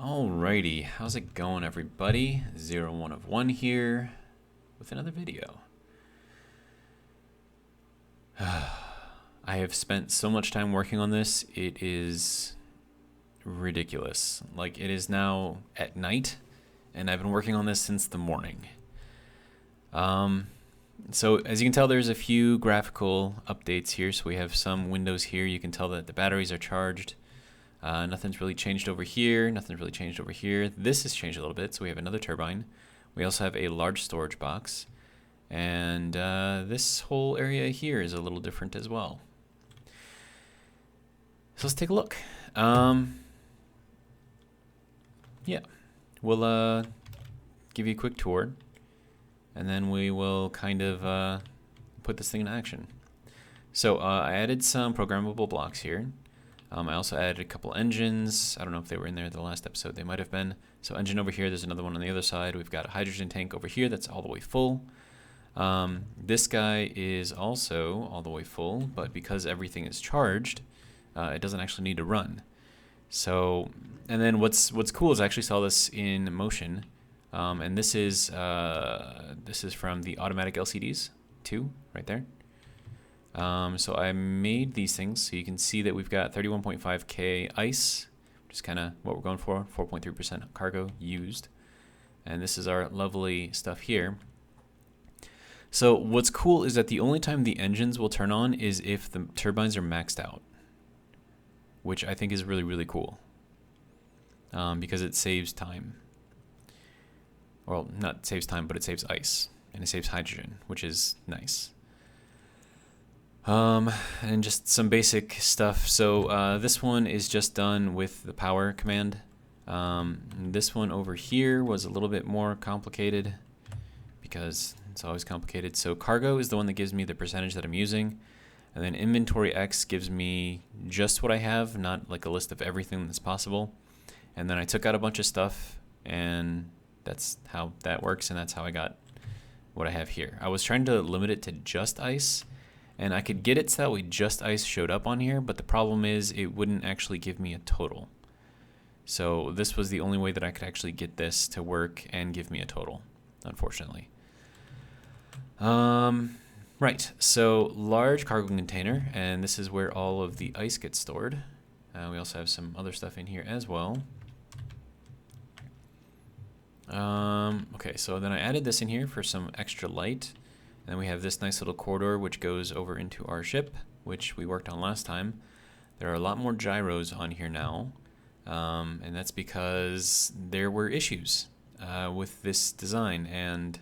Alrighty, how's it going, everybody? 01 of 1 here with another video. I have spent so much time working on this, it is ridiculous. Like, it is now at night, and I've been working on this since the morning. So as you can tell, there's a few graphical updates here. So we have some windows here. You can tell that the batteries are charged. Nothing's really changed over here. Nothing's really changed over here. This has changed a little bit. So we have another turbine. We also have a large storage box. And this whole area here is a little different as well. So let's take a look. Yeah, we'll give you a quick tour. And then we will kind of put this thing in action. So I added some programmable blocks here. I also added a couple engines. I don't know if they were in there the last episode. They might have been. So engine over here. There's another one on the other side. We've got a hydrogen tank over here that's all the way full. This guy is also all the way full, but because everything is charged, it doesn't actually need to run. So, and then what's cool is I actually saw this in motion. And this is from the automatic LCDs, too, right there. So I made these things so you can see that we've got 31.5K ice, which is kind of what we're going for, 4.3% cargo used. And this is our lovely stuff here. So what's cool is that the only time the engines will turn on is if the turbines are maxed out, which I think is really, really cool, because it saves time. Well, not saves time, but it saves ice, and it saves hydrogen, which is nice. And just some basic stuff. So this one is just done with the power command. This one over here was a little bit more complicated because it's always complicated. So cargo is the one that gives me the percentage that I'm using. And then inventory X gives me just what I have, not like a list of everything that's possible. And then I took out a bunch of stuff, and that's how that works, and that's how I got what I have here. I was trying to limit it to just ice, and I could get it so that way just ice showed up on here, but the problem is it wouldn't actually give me a total. So this was the only way that I could actually get this to work and give me a total, unfortunately. Right, so large cargo container, and this is where all of the ice gets stored. We also have some other stuff in here as well. Okay, so then I added this in here for some extra light. And then we have this nice little corridor which goes over into our ship, which we worked on last time. There are a lot more gyros on here now, and that's because there were issues with this design, and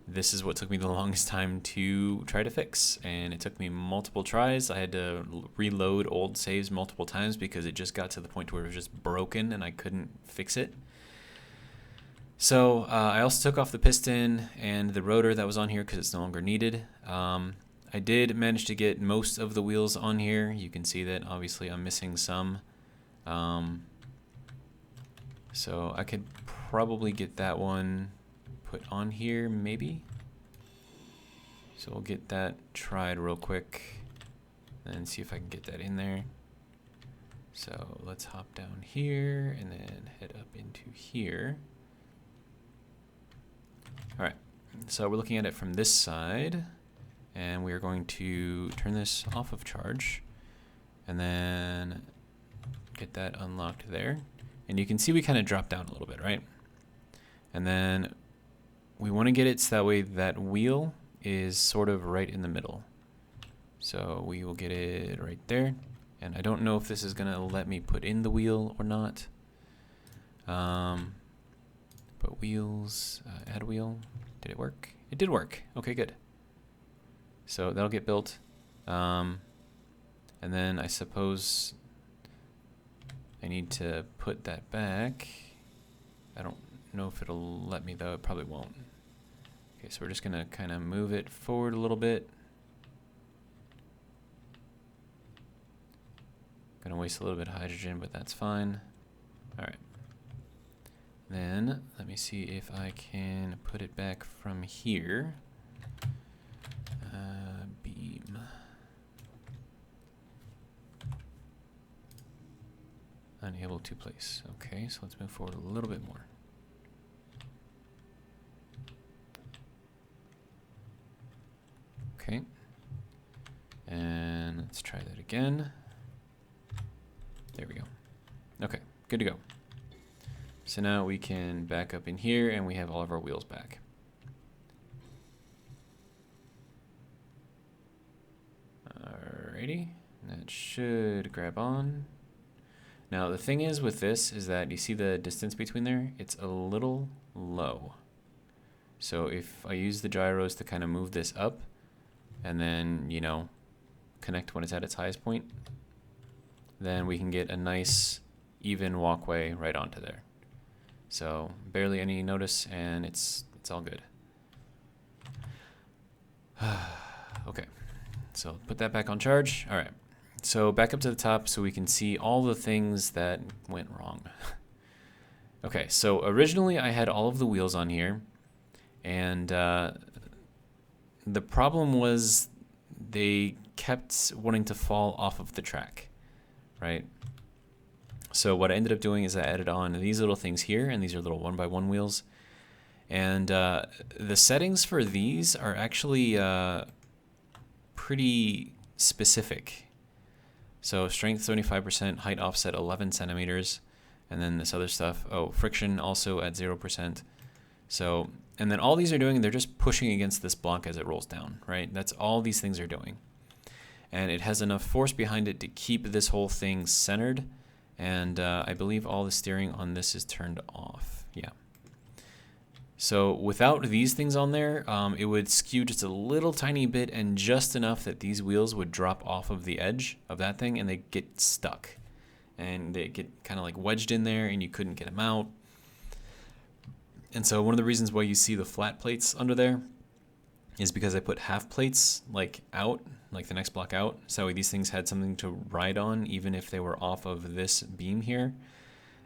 this is what took me the longest time to try to fix, and it took me multiple tries. I had to reload old saves multiple times because it just got to the point where it was just broken and I couldn't fix it. So I also took off the piston and the rotor that was on here because it's no longer needed. I did manage to get most of the wheels on here. You can see that obviously I'm missing some. So I could probably get that one put on here, maybe. So we'll get that tried real quick and see if I can get that in there. So let's hop down here and then head up into here. All right, so we're looking at it from this side, and we are going to turn this off of charge and then get that unlocked there. And you can see we kind of drop down a little bit, right? And then we want to get it so that way that wheel is sort of right in the middle. So we will get it right there. And I don't know if this is going to let me put in the wheel or not. But wheels, add wheel, did it work? It did work. Okay, good. So that'll get built. And then I suppose I need to put that back. I don't know if it'll let me though, it probably won't. Okay, so we're just gonna kind of move it forward a little bit. Gonna waste a little bit of hydrogen, but that's fine. All right. Then let me see if I can put it back from here. Beam. Unable to place. Okay, so let's move forward a little bit more. Okay. And let's try that again. There we go. Okay, good to go. So now we can back up in here and we have all of our wheels back. Alrighty, that should grab on. Now the thing is with this is that you see the distance between there? It's a little low. So if I use the gyros to kind of move this up and then, you know, connect when it's at its highest point, then we can get a nice even walkway right onto there. So barely any notice and it's all good. Okay, so put that back on charge. All right, so back up to the top so we can see all the things that went wrong. Okay, so originally I had all of the wheels on here, and the problem was they kept wanting to fall off of the track, right? So what I ended up doing is I added on these little things here, and these are little 1x1 wheels. And the settings for these are actually pretty specific. So strength 75%, height offset 11 centimeters, and then this other stuff. Oh, friction also at 0%. So, and then all these are doing, they're just pushing against this block as it rolls down, right? That's all these things are doing. And it has enough force behind it to keep this whole thing centered. And I believe all the steering on this is turned off. Yeah. So without these things on there, it would skew just a little tiny bit and just enough that these wheels would drop off of the edge of that thing and they get stuck. And they get kind of like wedged in there and you couldn't get them out. And so one of the reasons why you see the flat plates under there is because I put half plates like out, like the next block out, so these things had something to ride on even if they were off of this beam here.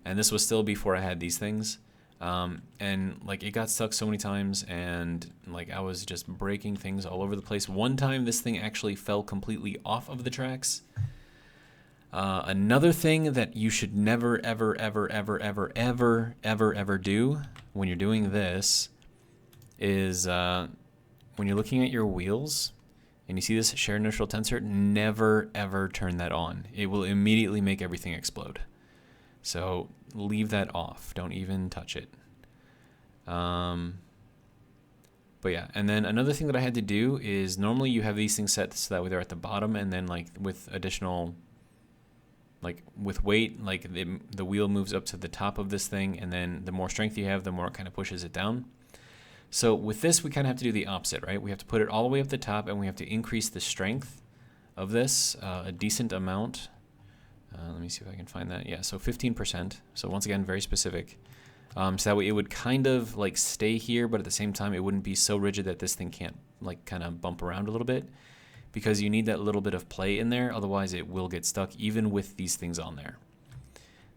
And this was still before I had these things. And like it got stuck so many times and like I was just breaking things all over the place. One time this thing actually fell completely off of the tracks. Another thing that you should never, ever, ever, ever, ever, ever, ever, ever do when you're doing this is when you're looking at your wheels and you see this shared inertial tensor, never, ever turn that on. It will immediately make everything explode. So leave that off. Don't even touch it. But yeah, and then another thing that I had to do is normally you have these things set so that way they're at the bottom, and then like with additional, like with weight, like the wheel moves up to the top of this thing, and then the more strength you have, the more it kind of pushes it down. So with this, we kind of have to do the opposite, right? We have to put it all the way up the top, and we have to increase the strength of this a decent amount. Let me see if I can find that. Yeah, so 15%. So once again, very specific. So that way it would kind of like stay here, but at the same time, it wouldn't be so rigid that this thing can't like kind of bump around a little bit, because you need that little bit of play in there. Otherwise, it will get stuck even with these things on there.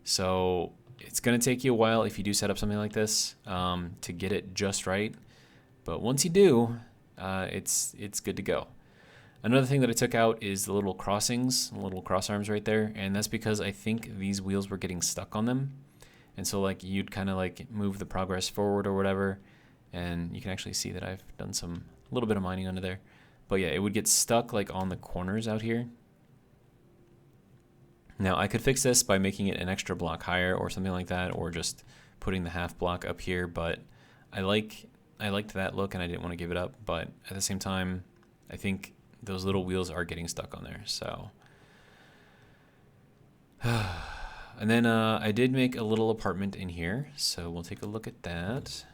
So it's going to take you a while if you do set up something like this to get it just right. But once you do, it's good to go. Another thing that I took out is the little crossings, the little cross arms right there. And that's because I think these wheels were getting stuck on them. And so like you'd kind of like move the progress forward or whatever. And you can actually see that I've done some little bit of mining under there. But yeah, it would get stuck like on the corners out here. Now I could fix this by making it an extra block higher or something like that, or just putting the half block up here. But I liked that look and I didn't want to give it up. But at the same time, I think those little wheels are getting stuck on there. So, and then I did make a little apartment in here. So we'll take a look at that.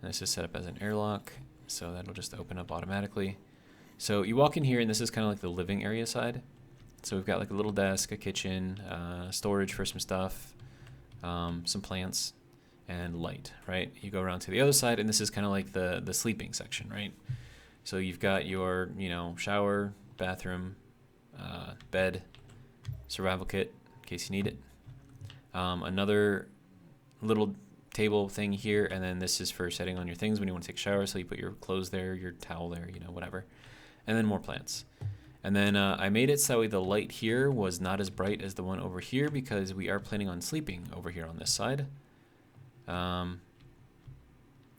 And this is set up as an airlock, so that'll just open up automatically. So you walk in here, and this is kind of like the living area side. So we've got like a little desk, a kitchen, storage for some stuff, some plants, and light, right? You go around to the other side, and this is kind of like the sleeping section, right? So you've got your, shower, bathroom, bed, survival kit in case you need it. Another little table thing here, and then this is for setting on your things when you want to take a shower. So you put your clothes there, your towel there, whatever. And then more plants. And then I made it so that way the light here was not as bright as the one over here because we are planning on sleeping over here on this side. And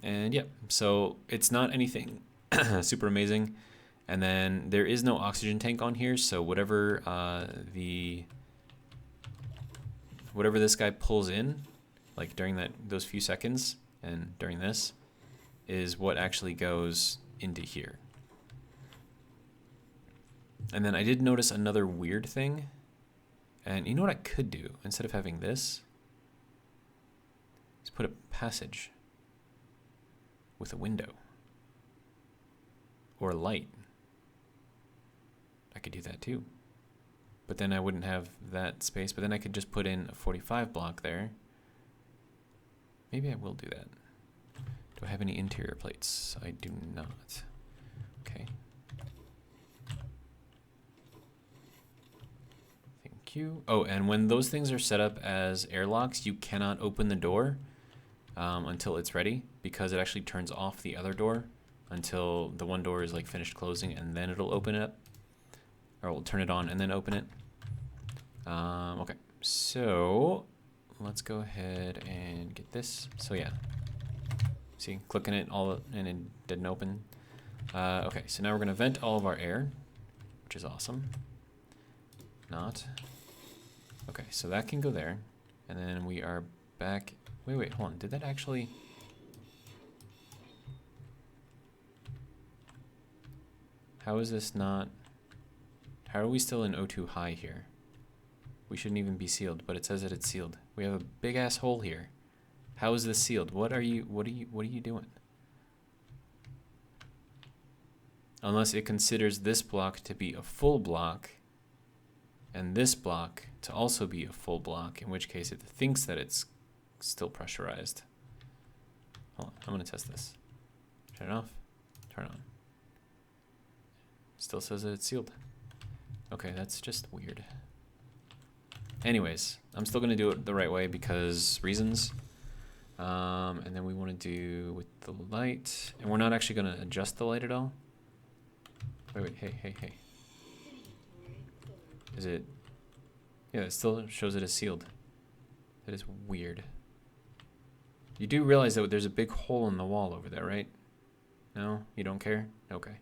yeah, so it's not anything super amazing. And then there is no oxygen tank on here, so whatever whatever this guy pulls in, like during those few seconds and during this, is what actually goes into here. And then I did notice another weird thing. And you know what I could do instead of having this? Is put a passage with a window or a light. I could do that too. But then I wouldn't have that space. But then I could just put in a 45 block there. Maybe I will do that. Do I have any interior plates? I do not. Okay. Thank you. Oh, and when those things are set up as airlocks, you cannot open the door until it's ready, because it actually turns off the other door until the one door is like finished closing, and then it'll open it up. Or we'll turn it on and then open it. Okay, so let's go ahead and get this. So yeah, see, clicking it all and it didn't open. Okay, so now we're gonna vent all of our air, which is awesome. Not. Okay, so that can go there. And then we are back. Wait, hold on. Did that actually... How is this not... How are we still in O2 high here? We shouldn't even be sealed, but it says that it's sealed. We have a big ass hole here. How is this sealed? What are you doing? Unless it considers this block to be a full block and this block to also be a full block, in which case it thinks that it's still pressurized. Hold on, I'm gonna test this. Turn it off, turn it on. Still says that it's sealed. Okay, that's just weird. Anyways, I'm still gonna do it the right way because reasons. And then we wanna do with the light, and we're not actually gonna adjust the light at all. Wait, hey. Is it? Yeah, it still shows it as sealed. That is weird. You do realize that there's a big hole in the wall over there, right? No? You don't care? Okay.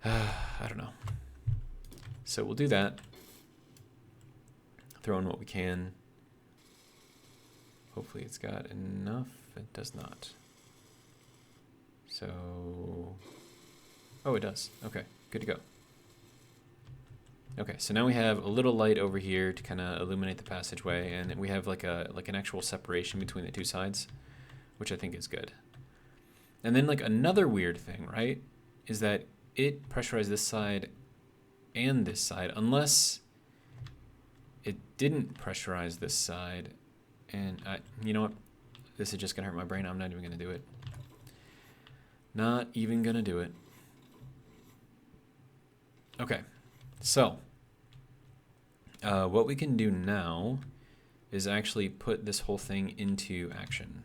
I don't know. So we'll do that. Throw in what we can. Hopefully it's got enough. It does not. So... Oh, it does. Okay, good to go. Okay, so now we have a little light over here to kind of illuminate the passageway, and we have like an actual separation between the two sides, which I think is good. And then like another weird thing, right, is that it pressurized this side and this side, unless it didn't pressurize this side. And you know what? This is just gonna hurt my brain. I'm not even gonna do it. Not even gonna do it. Okay, so what we can do now is actually put this whole thing into action.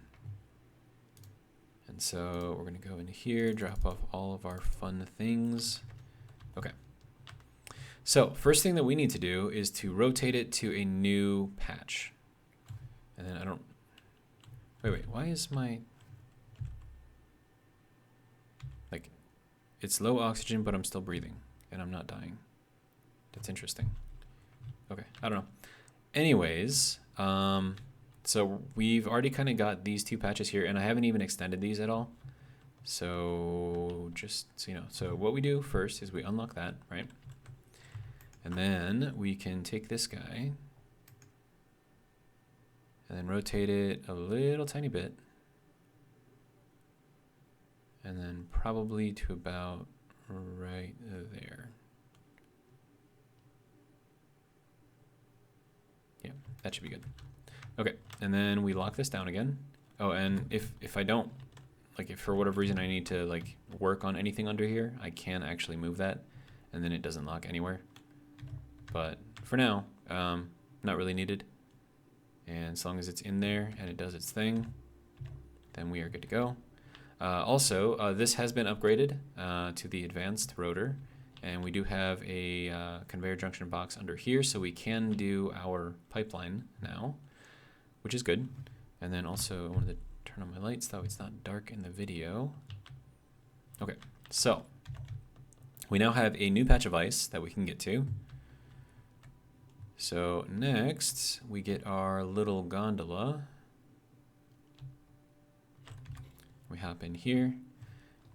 And so we're gonna go into here, drop off all of our fun things. Okay. So first thing that we need to do is to rotate it to a new patch. And then I don't, wait, why is my, like, it's low oxygen, but I'm still breathing and I'm not dying. That's interesting. Okay, I don't know. Anyways, so we've already kind of got these two patches here, and I haven't even extended these at all. So just so you know, so what we do first is we unlock that, right? And then we can take this guy and then rotate it a little tiny bit. And then probably to about right there. Yeah, that should be good. Okay, and then we lock this down again. Oh, and if I don't, like if for whatever reason I need to like work on anything under here, I can actually move that, and then it doesn't lock anywhere. But for now, not really needed. And as long as it's in there and it does its thing, then we are good to go. Also, this has been upgraded to the advanced rotor, And we do have a conveyor junction box under here, so we can do our pipeline now, which is good. And then also, I wanted to turn on my lights, though it's not dark in the video. Okay, so we now have a new patch of ice that we can get to. So next, we get our little gondola. We hop in here,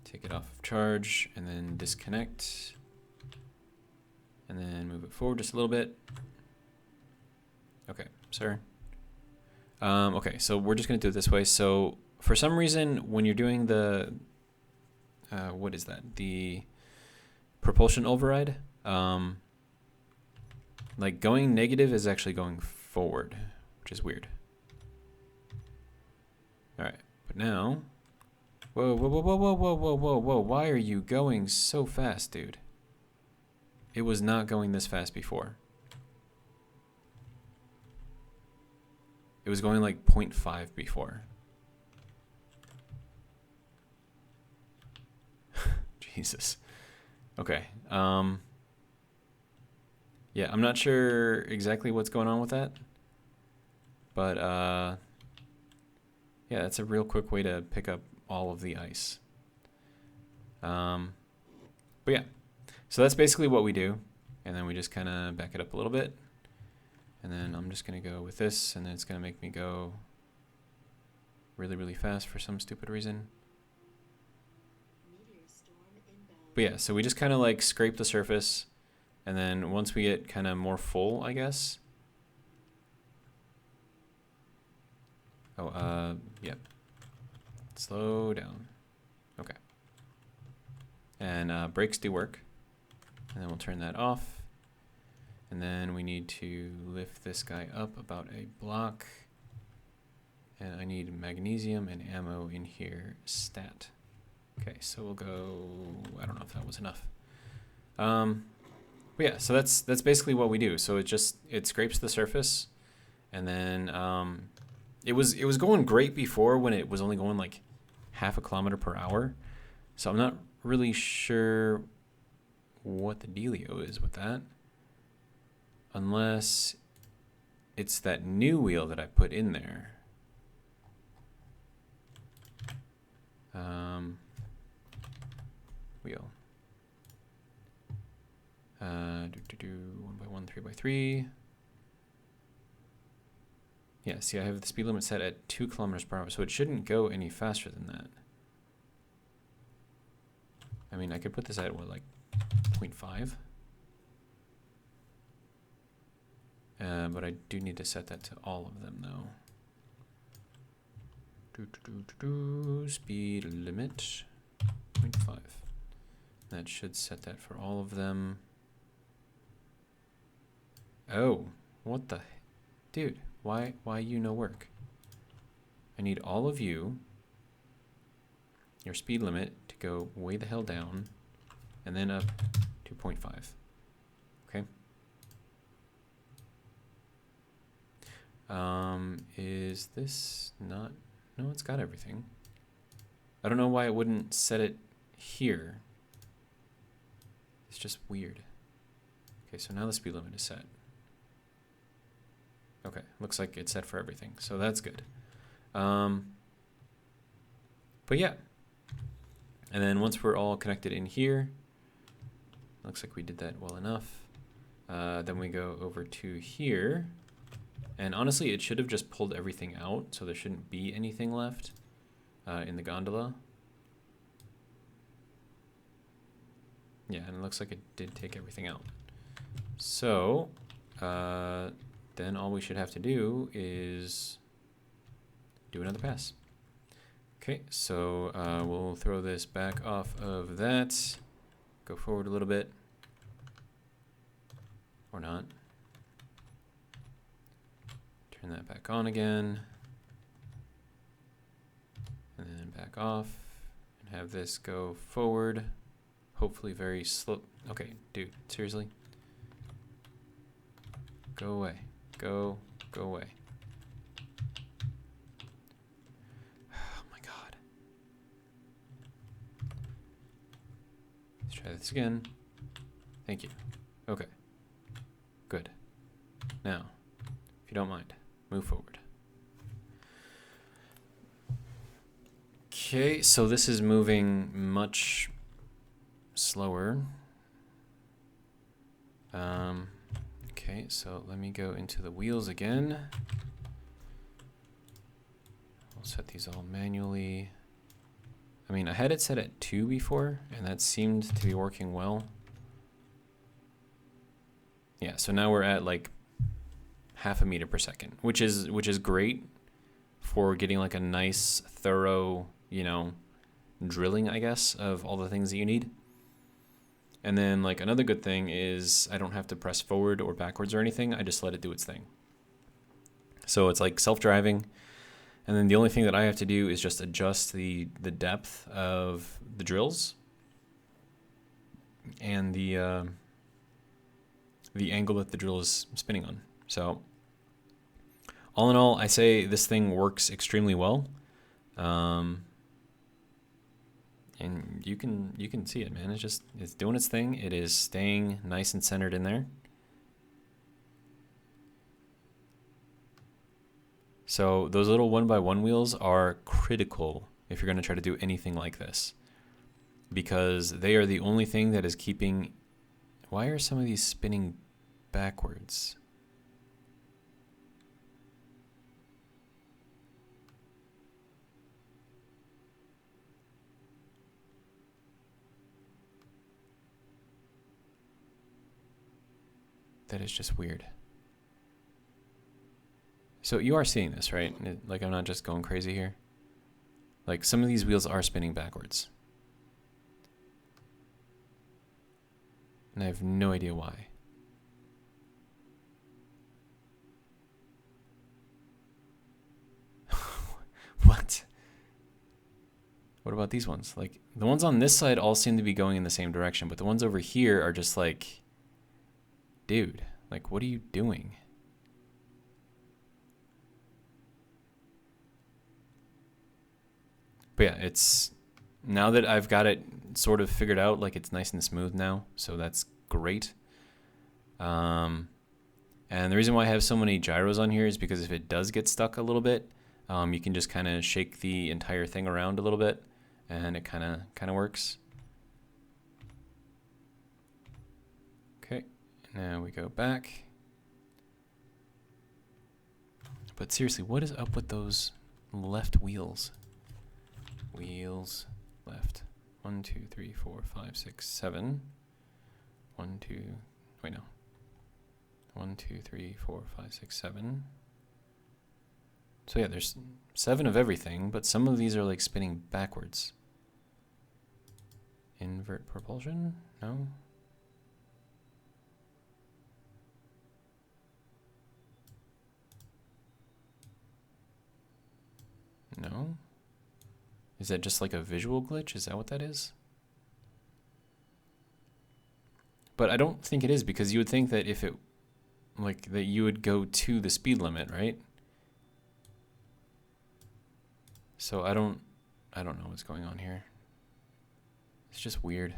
take it off of charge, and then disconnect. And then move it forward just a little bit. Okay, sir. Okay, so we're just gonna do it this way. So for some reason, when you're doing the, what is that? The propulsion override, like going negative is actually going forward, which is weird. All right, but now, whoa, whoa, whoa, whoa, whoa, whoa, whoa, whoa, whoa, why are you going so fast, dude? It was not going this fast before. It was going like 0.5 before. Jesus. Okay. Yeah, I'm not sure exactly what's going on with that. But yeah, that's a real quick way to pick up all of the ice. But yeah. So that's basically what we do, and then we just kind of back it up a little bit, and then I'm just going to go with this, and then it's going to make me go really, really fast for some stupid reason. But yeah, so we just kind of like scrape the surface, and then once we get kind of more full, I guess. Oh, yep. Slow down. Okay. And brakes do work. And then we'll turn that off. And then we need to lift this guy up about a block. And I need magnesium and ammo in here, stat. Okay, so we'll go, I don't know if that was enough. But yeah, so that's basically what we do. So it scrapes the surface, and then it was going great before when it was only going like 0.5 kilometers per hour. So I'm not really sure what the dealio is with that, unless it's that new wheel that I put in there. Wheel. 1x1, 3x3. Yeah, see, I have the speed limit set at 2 kilometers per hour, so it shouldn't go any faster than that. I mean, I could put this at, what, like 0.5? But I do need to set that to all of them, though. Speed limit 0.5. That should set that for all of them. Oh, what the, dude? Why you no work? I need all of you, your speed limit, to go way the hell down, and then up to 0.5. Okay. Is this not? No, it's got everything. I don't know why it wouldn't set it here. It's just weird. Okay, so now the speed limit is set. Okay, looks like it's set for everything, so that's good. But yeah. And then once we're all connected in here, looks like we did that well enough. Then we go over to here. And honestly, it should have just pulled everything out, so there shouldn't be anything left in the gondola. Yeah, and it looks like it did take everything out. So, then all we should have to do is do another pass. Okay, so we'll throw this back off of that, go forward a little bit, or not. Turn that back on again, and then back off, and have this go forward, hopefully very slow. Okay, dude, seriously? Go away. Go away. Oh my god. Let's try this again. Thank you. Okay. Good. Now, if you don't mind, move forward. Okay, so this is moving much slower. Okay, so let me go into the wheels again. I'll set these all manually. I mean, I had it set at 2 before, and that seemed to be working well. Yeah, so now we're at like 0.5 meters per second, which is great for getting like a nice, thorough, you know, drilling, I guess, of all the things that you need. And then like another good thing is I don't have to press forward or backwards or anything. I just let it do its thing. So it's like self-driving. And then the only thing that I have to do is just adjust the depth of the drills and the angle that the drill is spinning on. So all in all, I say this thing works extremely well. And you can see it, man. It's doing its thing. It is staying nice and centered in there. So those little 1x1 wheels are critical if you're going to try to do anything like this, because they are the only thing that is keeping. Why are some of these spinning backwards? That is just weird. So you are seeing this, right? Like, I'm not just going crazy here. Like, some of these wheels are spinning backwards. And I have no idea why. What? What about these ones? Like, the ones on this side all seem to be going in the same direction, but the ones over here are just like, dude, like, what are you doing? But yeah, it's, now that I've got it sort of figured out, like, it's nice and smooth now, so that's great. And the reason why I have so many gyros on here is because if it does get stuck a little bit, you can just kind of shake the entire thing around a little bit, and it kind of works. Okay, now we go back. But seriously, what is up with those left wheels? Wheels left. 1, 2, 3, 4, 5, 6, 7. 1, 2. Wait, no. 1, 2, 3, 4, 5, 6, 7. So yeah, there's 7 of everything, but some of these are like spinning backwards. Invert propulsion? No. No. Is that just like a visual glitch? Is that what that is? But I don't think it is, because you would think that if it, like, that you would go to the speed limit, right? So I don't know what's going on here. It's just weird.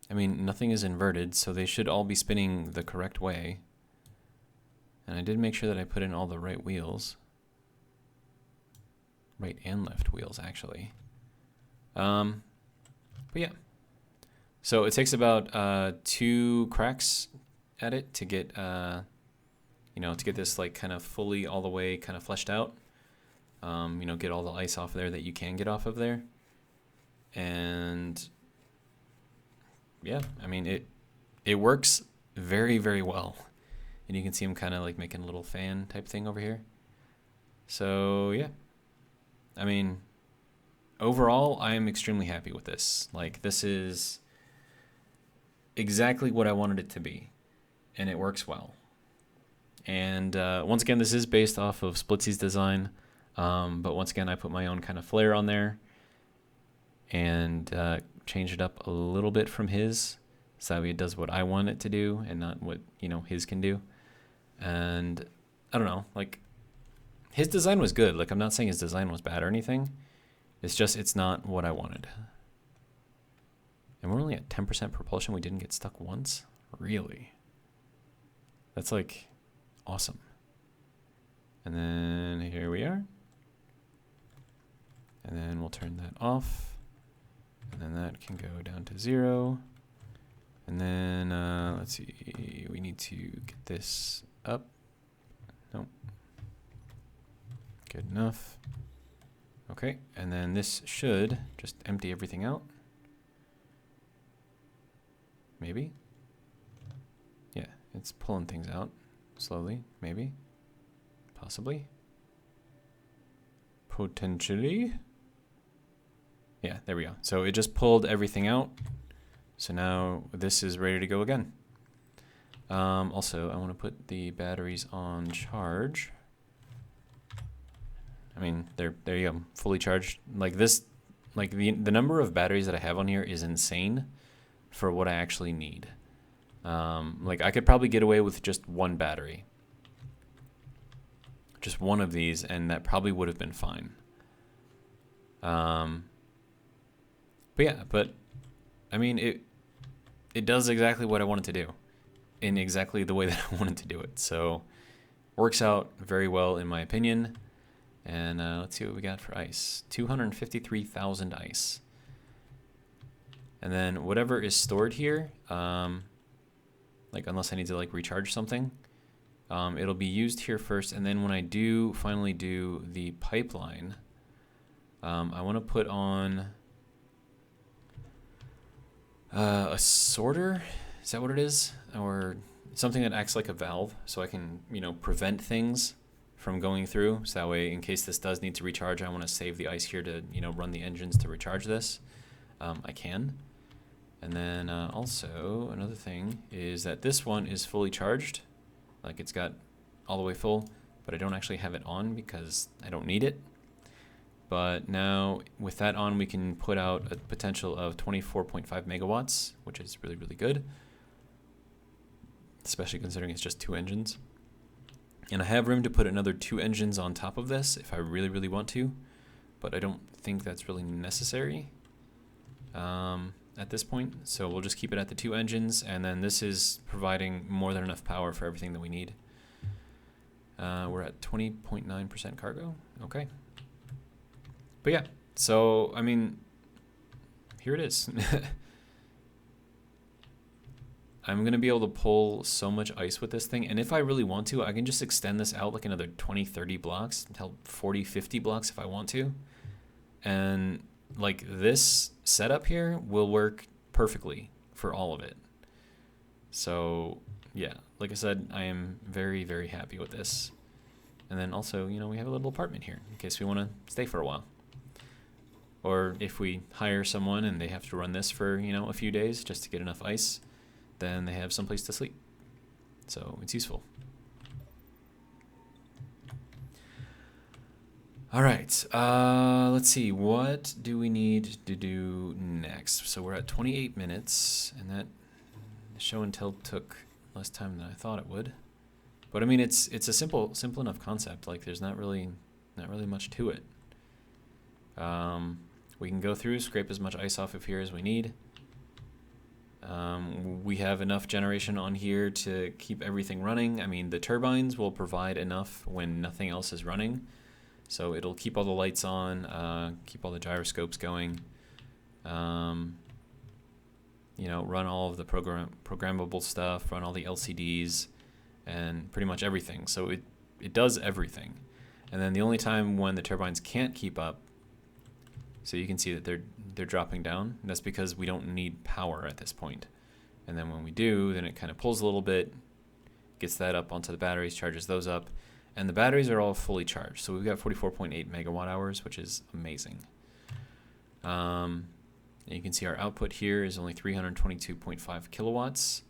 I mean, nothing is inverted, so they should all be spinning the correct way. And I did make sure that I put in all the right wheels. Right and left wheels, actually. But yeah. So it takes about 2 cracks at it to get, you know, to get this like kind of fully all the way kind of fleshed out. You know, get all the ice off there that you can get off of there. And yeah, I mean, it works very, very well. And you can see him kind of like making a little fan type thing over here. So yeah, I mean, overall, I am extremely happy with this. Like, this is exactly what I wanted it to be, and it works well. And once again, this is based off of Splitsy's design, but once again, I put my own kind of flair on there and changed it up a little bit from his, so it does what I want it to do and not what, you know, his can do. And I don't know, like, his design was good. Like, I'm not saying his design was bad or anything. It's just, it's not what I wanted. And we're only at 10% propulsion. We didn't get stuck once? Really? That's like awesome. And then here we are. And then we'll turn that off. And then that can go down to 0. And then, let's see, we need to get this up. Nope. Good enough. Okay, and then this should just empty everything out. Maybe? Yeah, it's pulling things out slowly, maybe. Possibly. Potentially. Yeah, there we go. So it just pulled everything out. So now this is ready to go again. Also, I want to put the batteries on charge. I mean, there you go, fully charged. Like this, like the number of batteries that I have on here is insane for what I actually need. Like I could probably get away with just one battery. Just one of these, and that probably would have been fine. But yeah, but I mean, it does exactly what I wanted to do in exactly the way that I wanted to do it. So works out very well in my opinion. And let's see what we got for ice. 253,000 ice. And then whatever is stored here, like unless I need to like recharge something, it'll be used here first. And then when I do finally do the pipeline, I want to put on a sorter. Is that what it is? Or something that acts like a valve, so I can, you know, prevent things from going through. So that way, in case this does need to recharge, I want to save the ice here to, you know, run the engines to recharge this. I can. And then also another thing is that this one is fully charged. Like it's got all the way full, but I don't actually have it on because I don't need it. But now with that on, we can put out a potential of 24.5 megawatts, which is really, really good. Especially considering it's just 2 engines. And I have room to put another 2 engines on top of this if I really, really want to. But I don't think that's really necessary at this point. So we'll just keep it at the 2 engines. And then this is providing more than enough power for everything that we need. We're at 20.9% cargo. Okay. But yeah, so, I mean, here it is. I'm going to be able to pull so much ice with this thing. And if I really want to, I can just extend this out like another 20, 30 blocks, until 40, 50 blocks if I want to. And like this setup here will work perfectly for all of it. So yeah, like I said, I am very, very happy with this. And then also, you know, we have a little apartment here in case we want to stay for a while. Or if we hire someone and they have to run this for, you know, a few days just to get enough ice, then they have someplace to sleep. So it's useful. All right, let's see. What do we need to do next? So we're at 28 minutes, and that show and tell took less time than I thought it would. But I mean, it's a simple enough concept. Like there's not really much to it. We can go through, scrape as much ice off of here as we need. We have enough generation on here to keep everything running. I mean, the turbines will provide enough when nothing else is running. So it'll keep all the lights on, keep all the gyroscopes going, you know, run all of the programmable stuff, run all the LCDs, and pretty much everything. So it does everything. And then the only time when the turbines can't keep up, so you can see that they're dropping down. And that's because we don't need power at this point. And then when we do, then it kind of pulls a little bit, gets that up onto the batteries, charges those up. And the batteries are all fully charged. So we've got 44.8 megawatt hours, which is amazing. And you can see our output here is only 322.5 kilowatts.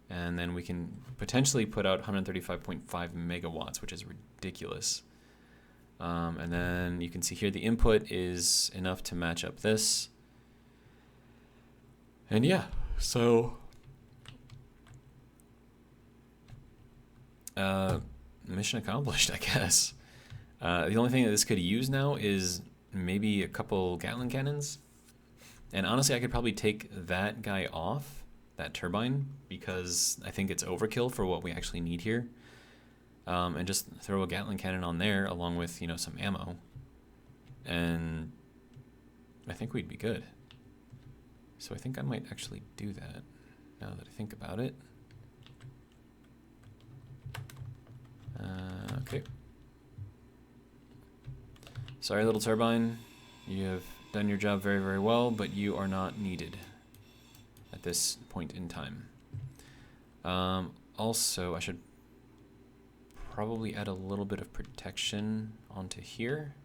And then we can potentially put out 135.5 megawatts, which is ridiculous. And then you can see here the input is enough to match up this. And yeah, so mission accomplished, I guess. The only thing that this could use now is maybe a couple Gatling cannons. And honestly, I could probably take that guy off, that turbine, because I think it's overkill for what we actually need here. And just throw a Gatling cannon on there along with, you know, some ammo. And I think we'd be good. So I think I might actually do that now that I think about it. Okay. Sorry, little turbine. You have done your job very, very well, but you are not needed at this point in time. Also, I should probably add a little bit of protection onto here.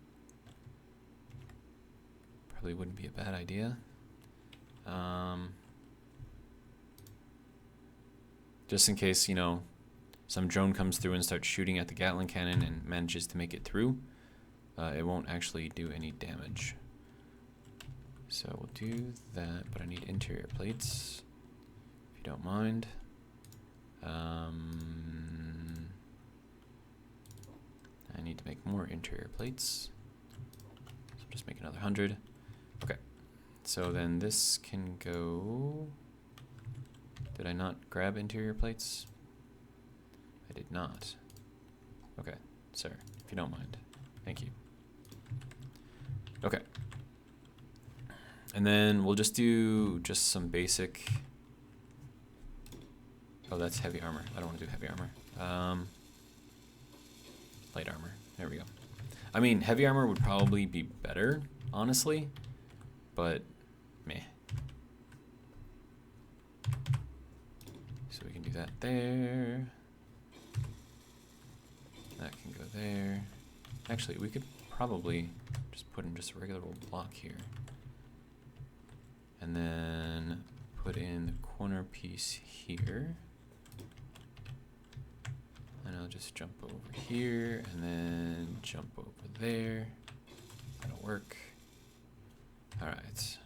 Probably wouldn't be a bad idea. Just in case, you know, some drone comes through and starts shooting at the Gatling cannon and manages to make it through, it won't actually do any damage. So we'll do that, but I need interior plates, if you don't mind. I need to make more interior plates. So just make another 100. Okay, so then this can go... Did I not grab interior plates? I did not. Okay, sir, if you don't mind. Thank you. Okay. And then we'll just do just some basic... Oh, that's heavy armor. I don't want to do heavy armor. Light armor. There we go. I mean, heavy armor would probably be better, honestly, but meh. So we can do that there. That can go there. Actually, we could probably just put in just a regular old block here. And then put in the corner piece here. And I'll just jump over here and then jump over there. That'll work. All right.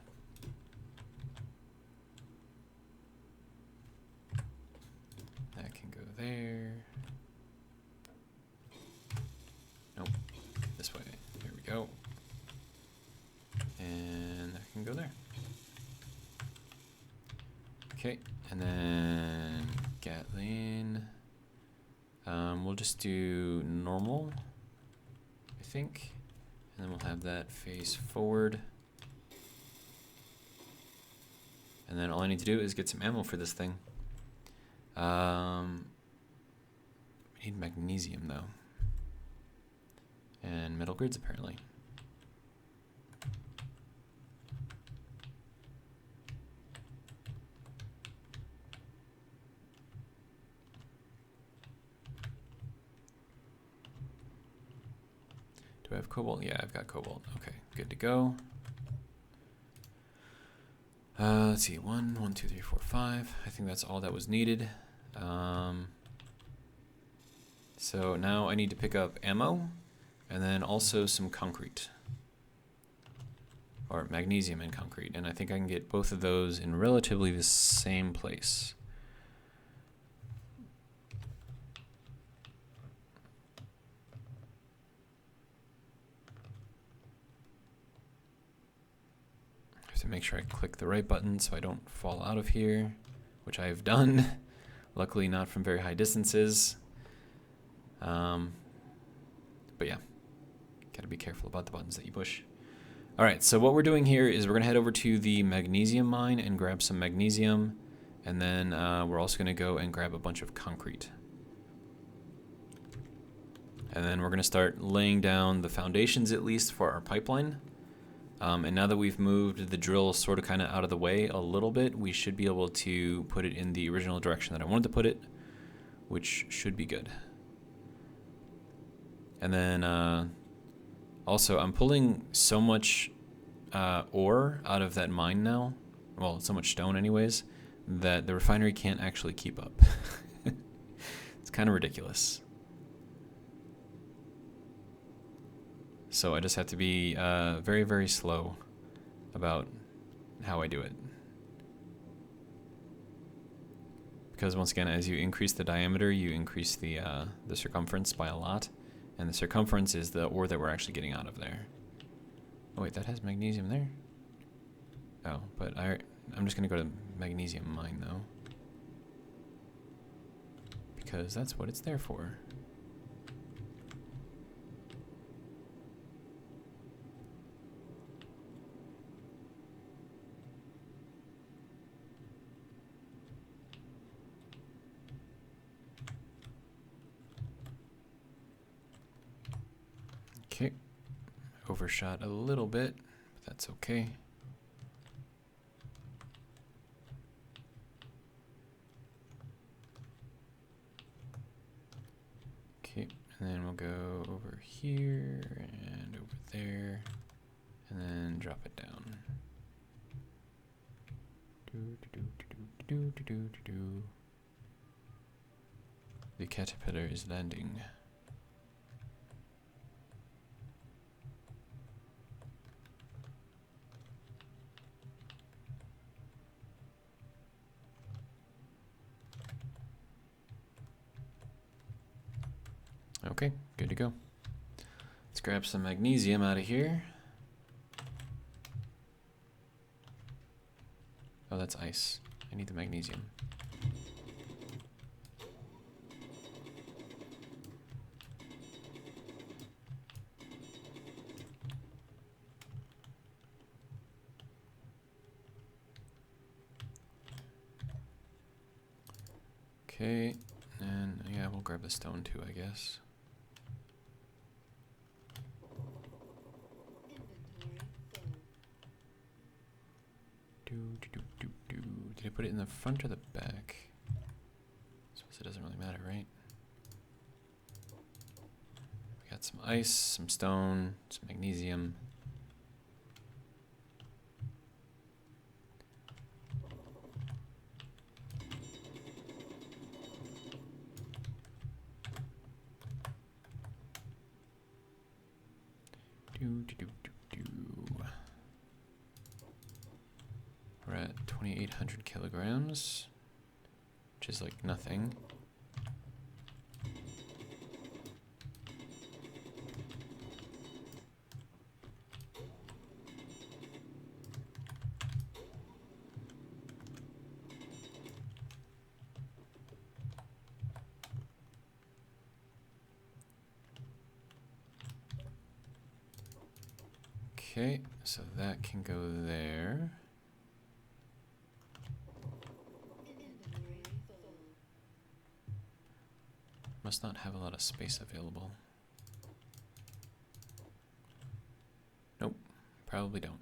That can go there. Nope. This way. Here we go. And that can go there. Okay. And then Gatling. We'll just do normal, I think. And then we'll have that face forward. And then all I need to do is get some ammo for this thing. We need magnesium though. And metal grids apparently. Do I have cobalt? Yeah, I've got cobalt. Okay, good to go. Let's see, 1, 2, 3, 4, 5. I think that's all that was needed. So now I need to pick up ammo and then also some concrete. Or magnesium and concrete. And I think I can get both of those in relatively the same place. To make sure I click the right button so I don't fall out of here, which I have done. Luckily not from very high distances. But yeah, gotta be careful about the buttons that you push. All right, so what we're doing here is we're gonna head over to the magnesium mine and grab some magnesium, and then we're also gonna go and grab a bunch of concrete. And then we're gonna start laying down the foundations at least for our pipeline. And now that we've moved the drill sort of kind of out of the way a little bit, we should be able to put it in the original direction that I wanted to put it, which should be good. And then also I'm pulling so much ore out of that mine now, well, so much stone anyways, that the refinery can't actually keep up. It's kind of ridiculous. So I just have to be very, very slow about how I do it. Because once again, as you increase the diameter, you increase the circumference by a lot. And the circumference is the ore that we're actually getting out of there. Oh wait, that has magnesium there. Oh, but I'm just gonna go to magnesium mine though, because that's what it's there for. Okay, overshot a little bit, but that's okay. Okay, and then we'll go over here and over there, and then drop it down. The caterpillar is landing. Okay, good to go. Let's grab some magnesium out of here. Oh, that's ice. I need the magnesium. Okay, and yeah, we'll grab the stone too, I guess. Did I put it in the front or the back? I suppose it doesn't really matter, right? We got some ice, some stone, some magnesium. We're at 2,800 kilograms, which is like nothing. Okay, so that can go there. Must not have a lot of space available. Nope, probably don't.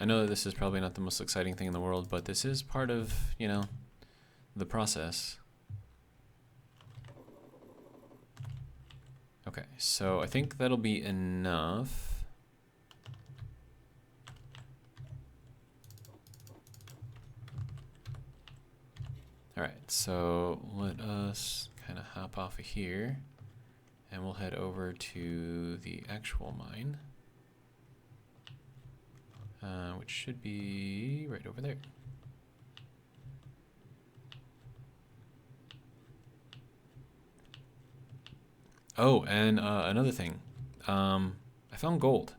I know that this is probably not the most exciting thing in the world, but this is part of, you know, the process. Okay, so I think that'll be enough. Alright, so let us kind of hop off of here, and we'll head over to the actual mine. Which should be right over there. Oh, and another thing. I found gold.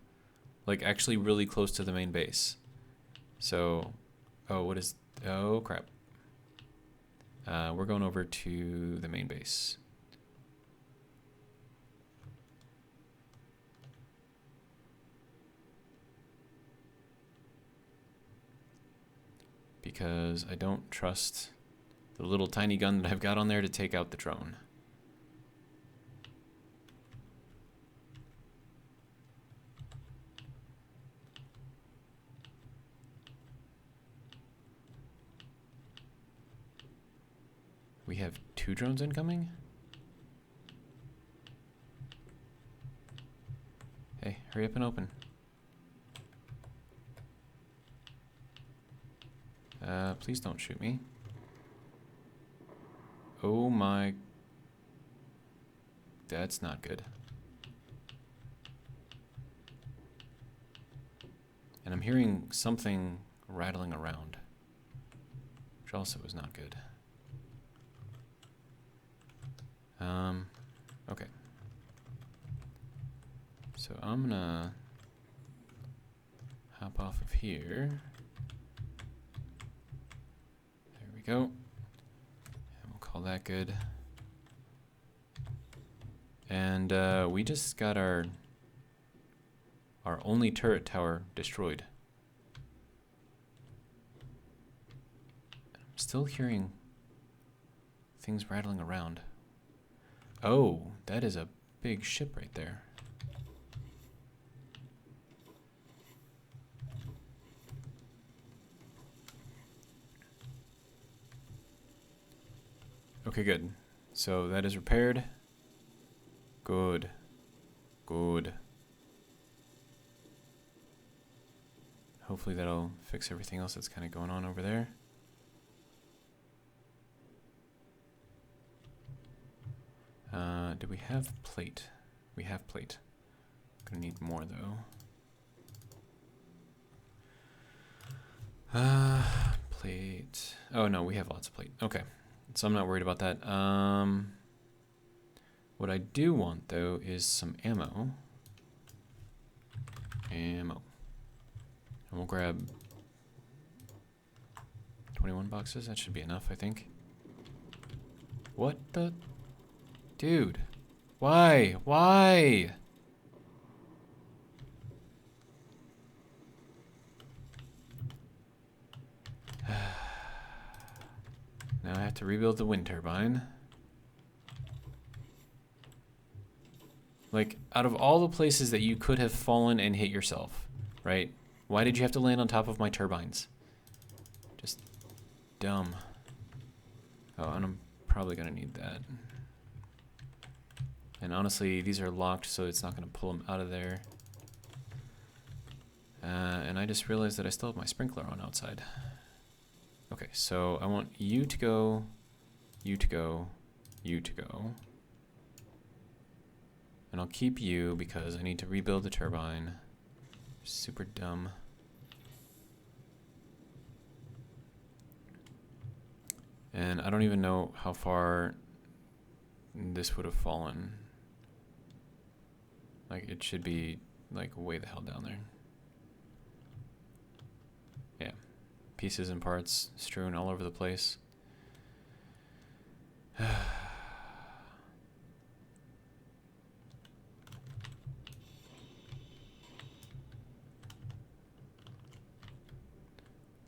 Like, actually really close to the main base. So, oh, oh, crap. We're going over to the main base. Because I don't trust the little tiny gun that I've got on there to take out the drone. We have 2 drones incoming? Hey, hurry up and open. Please don't shoot me. Oh my... That's not good. And I'm hearing something rattling around, which which also was not good. Okay. So I'm gonna hop off of here. There we go. And we'll call that good. And we just got our only turret tower destroyed. I'm still hearing things rattling around. Oh, that is a big ship right there. Okay, good. So that is repaired. Good. Good. Hopefully that'll fix everything else that's kind of going on over there. Do we have plate? We have plate. Gonna need more though. Plate. Oh no, we have lots of plate. Okay, so I'm not worried about that. What I do want though is some ammo. Ammo. And we'll grab 21 boxes. That should be enough, I think. What the? Dude. Why? Why? Now I have to rebuild the wind turbine. Like, out of all the places that you could have fallen and hit yourself, right? Why did you have to land on top of my turbines? Just dumb. Oh, and I'm probably gonna need that. And honestly, these are locked, so it's not gonna pull them out of there. And I just realized that I still have my sprinkler on outside. Okay, so I want you to go, you to go, you to go. And I'll keep you because I need to rebuild the turbine. Super dumb. And I don't even know how far this would have fallen. Like, it should be, like, way the hell down there. Yeah. Pieces and parts strewn all over the place. I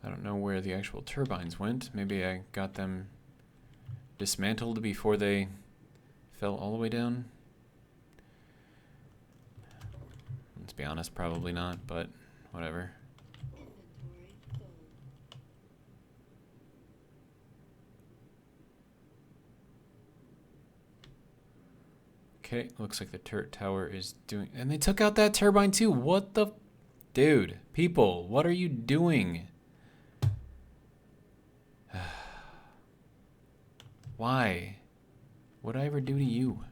don't know where the actual turbines went. Maybe I got them dismantled before they fell all the way down. Let's be honest, probably not, but whatever. Okay, looks like the turret tower is doing... And they took out that turbine too! What the... Dude, people, what are you doing? Why? What'd I ever do to you?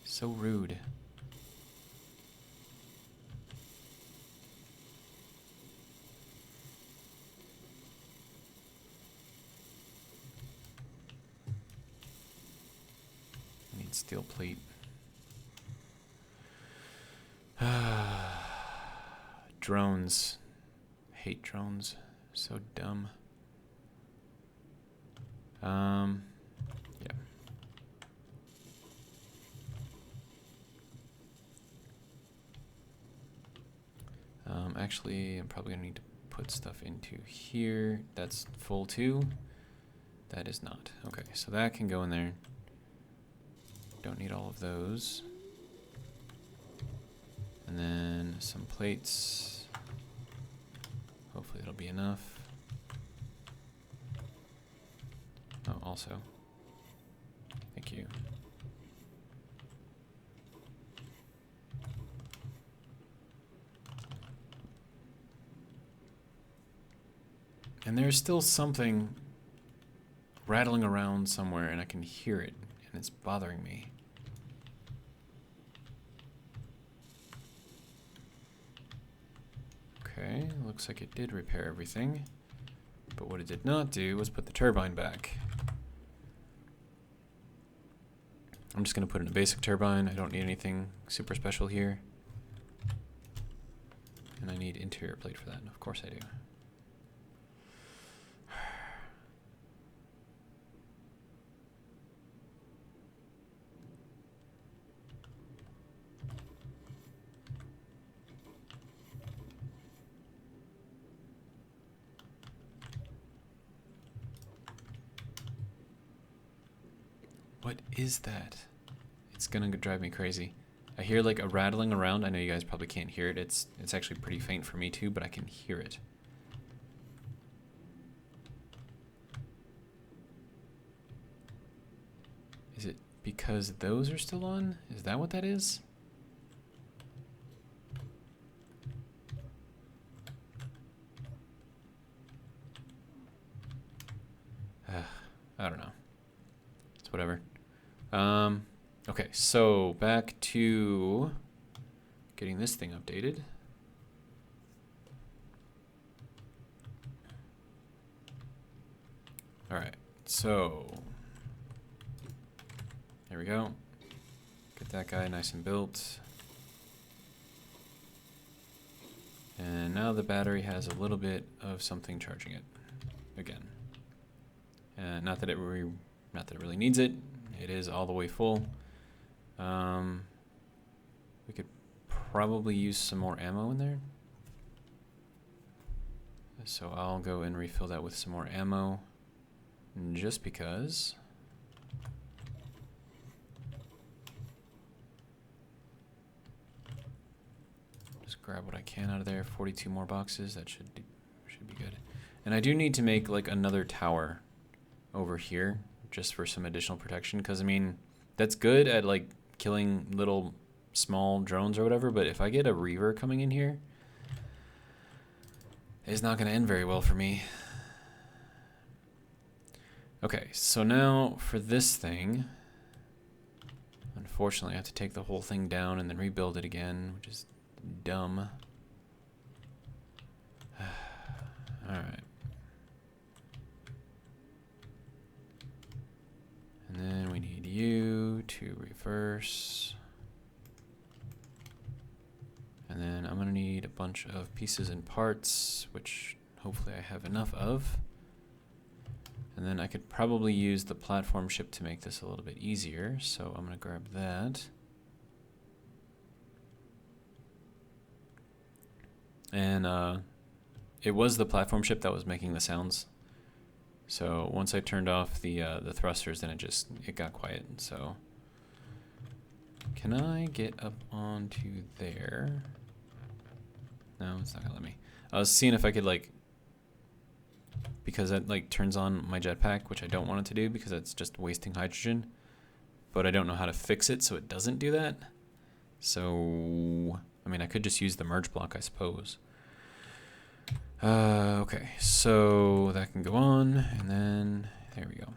So rude. I need steel plate. Drones. Hate drones. So dumb. Yeah. Actually, I'm probably gonna need to put stuff into here. That's full too. That is not. Okay, so that can go in there. Don't need all of those. And then some plates. Hopefully it'll be enough. Oh, also. Thank you. And there's still something rattling around somewhere, and I can hear it, and it's bothering me. Okay, looks like it did repair everything. But what what it did not do was put the turbine back. I'm just going to put in a basic turbine. I don't need anything super special here. And I need interior plate for that. And of course I do. What is that? It's gonna drive me crazy. I hear like a rattling around. I know you guys probably can't hear it. It's actually pretty faint for me too, but I can hear it. Is it because those are still on? Is that what that is? I don't know. It's whatever. Okay, so back to getting this thing updated. All right, so there we go. Get that guy nice and built. And now the battery has a little bit of something charging it again. Not that it really needs it. It is all the way full. We could probably use some more ammo in there. So I'll go and refill that with some more ammo, just because. Just grab what I can out of there. 42 more boxes. That should be good. And I do need to make like another tower over here, just for some additional protection, because I mean that's good at like killing little small drones or whatever, but if I get a reaver coming in here, it's not going to end very well for me. Okay, so now for this thing, unfortunately I have to take the whole thing down and then rebuild it again, which is dumb. Alright. And then we need you to reverse. And then I'm gonna need a bunch of pieces and parts, which hopefully I have enough of. And then I could probably use the platform ship to make this a little bit easier. So I'm gonna grab that. And it was the platform ship that was making the sounds. So once I turned off the thrusters, then it got quiet. So can I get up onto there? No, it's not gonna let me. I was seeing if I could like, because that like turns on my jetpack, which I don't want it to do because it's just wasting hydrogen. But I don't know how to fix it so it doesn't do that. So I mean, I could just use the merge block, I suppose. Okay, so that can go on, and then there we go.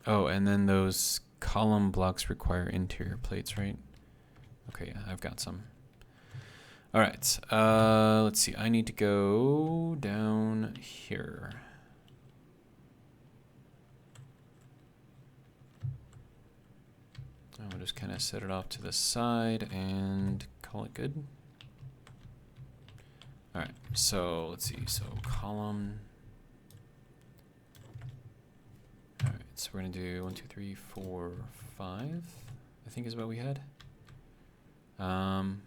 Oh, and then those column blocks require interior plates, right? Okay, yeah, I've got some. All right, let's see. I need to go down here. I'll just kind of set it off to the side and call it good. All right, so let's see. So column. All right, so we're gonna do 1, 2, 3, 4, 5. I think is what we had. And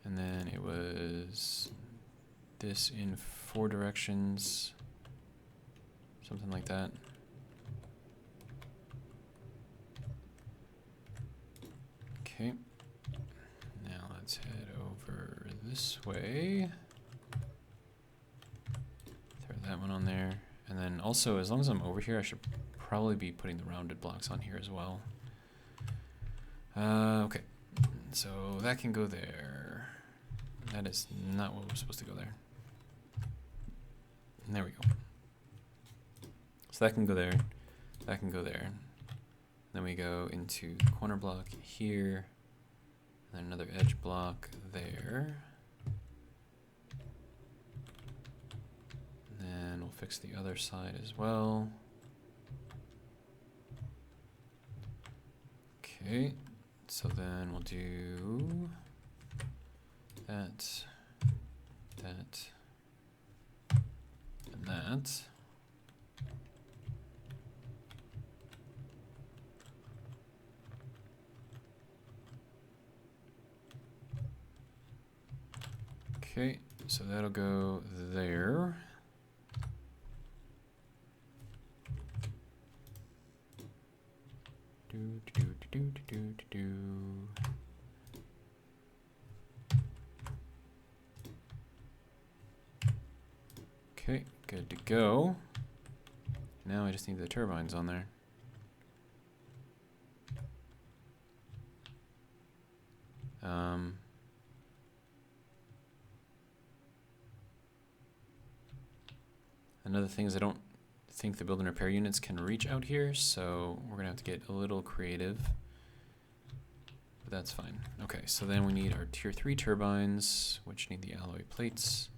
then it was this in 4 directions. Something like that. Okay. Now let's head over this way. Throw that one on there. And then also, as long as I'm over here, I should probably be putting the rounded blocks on here as well. Okay. So that can go there. That is not what was supposed to go there. There we go. So that can go there. That can go there. Then we go into the corner block here. And then another edge block there. And then we'll fix the other side as well. Okay, so then we'll do that, that, and that. Okay, so that'll go there. Okay, good to go. Now I just need the turbines on there. Another thing is I don't think the build and repair units can reach out here, so we're gonna have to get a little creative. But that's fine. Okay, so then we need our tier 3 turbines, which need the alloy plates.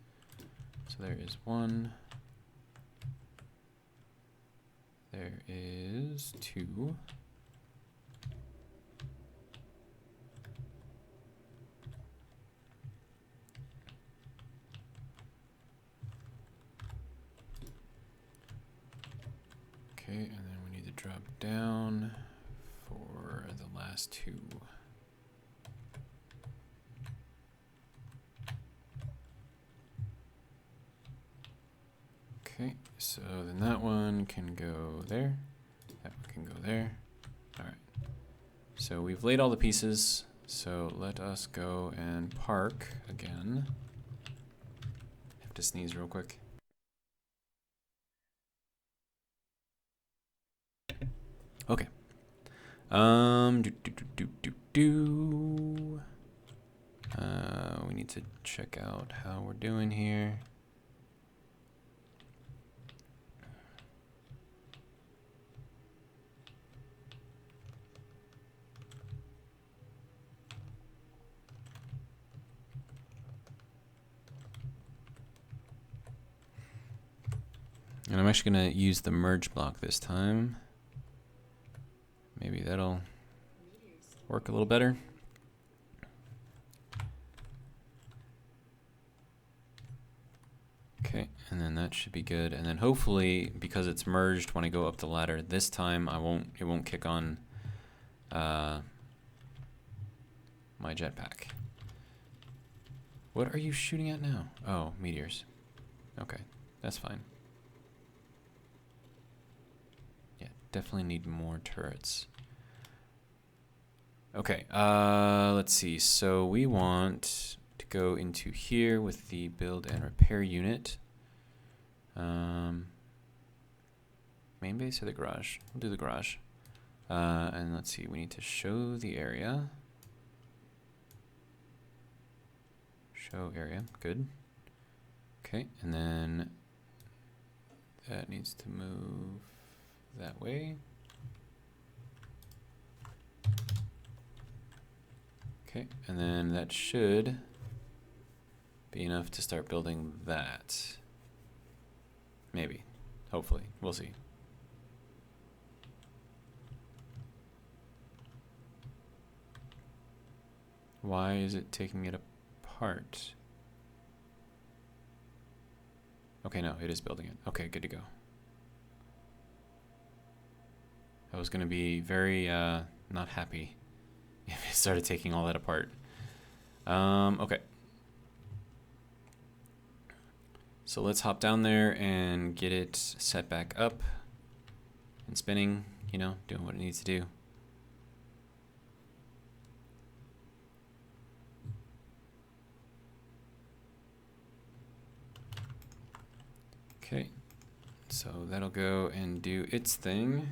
So there is one. There is 2. Okay, and then we need to drop down for the last 2. Okay, so then that one can go there. That one can go there. All right. So we've laid all the pieces. So let us go and park again. I have to sneeze real quick. Okay. We need to check out how we're doing here. And I'm actually going to use the merge block this time. Maybe that'll work a little better. Okay, and then that should be good. And then hopefully, because it's merged, when I go up the ladder this time, it won't kick on my jetpack. What are you shooting at now? Oh, meteors. Okay, that's fine. Yeah, definitely need more turrets. Okay, let's see. So we want to go into here with the build and repair unit. Main base or the garage? We'll do the garage. And let's see, we need to show the area. Show area, good. Okay, and then that needs to move that way. Okay, and then that should be enough to start building that. Maybe, hopefully, we'll see. Why is it taking it apart? Okay, no, it is building it. Okay, good to go. I was going to be very not happy if it started taking all that apart. Okay. So let's hop down there and get it set back up and spinning, you know, doing what it needs to do. Okay, so that'll go and do its thing.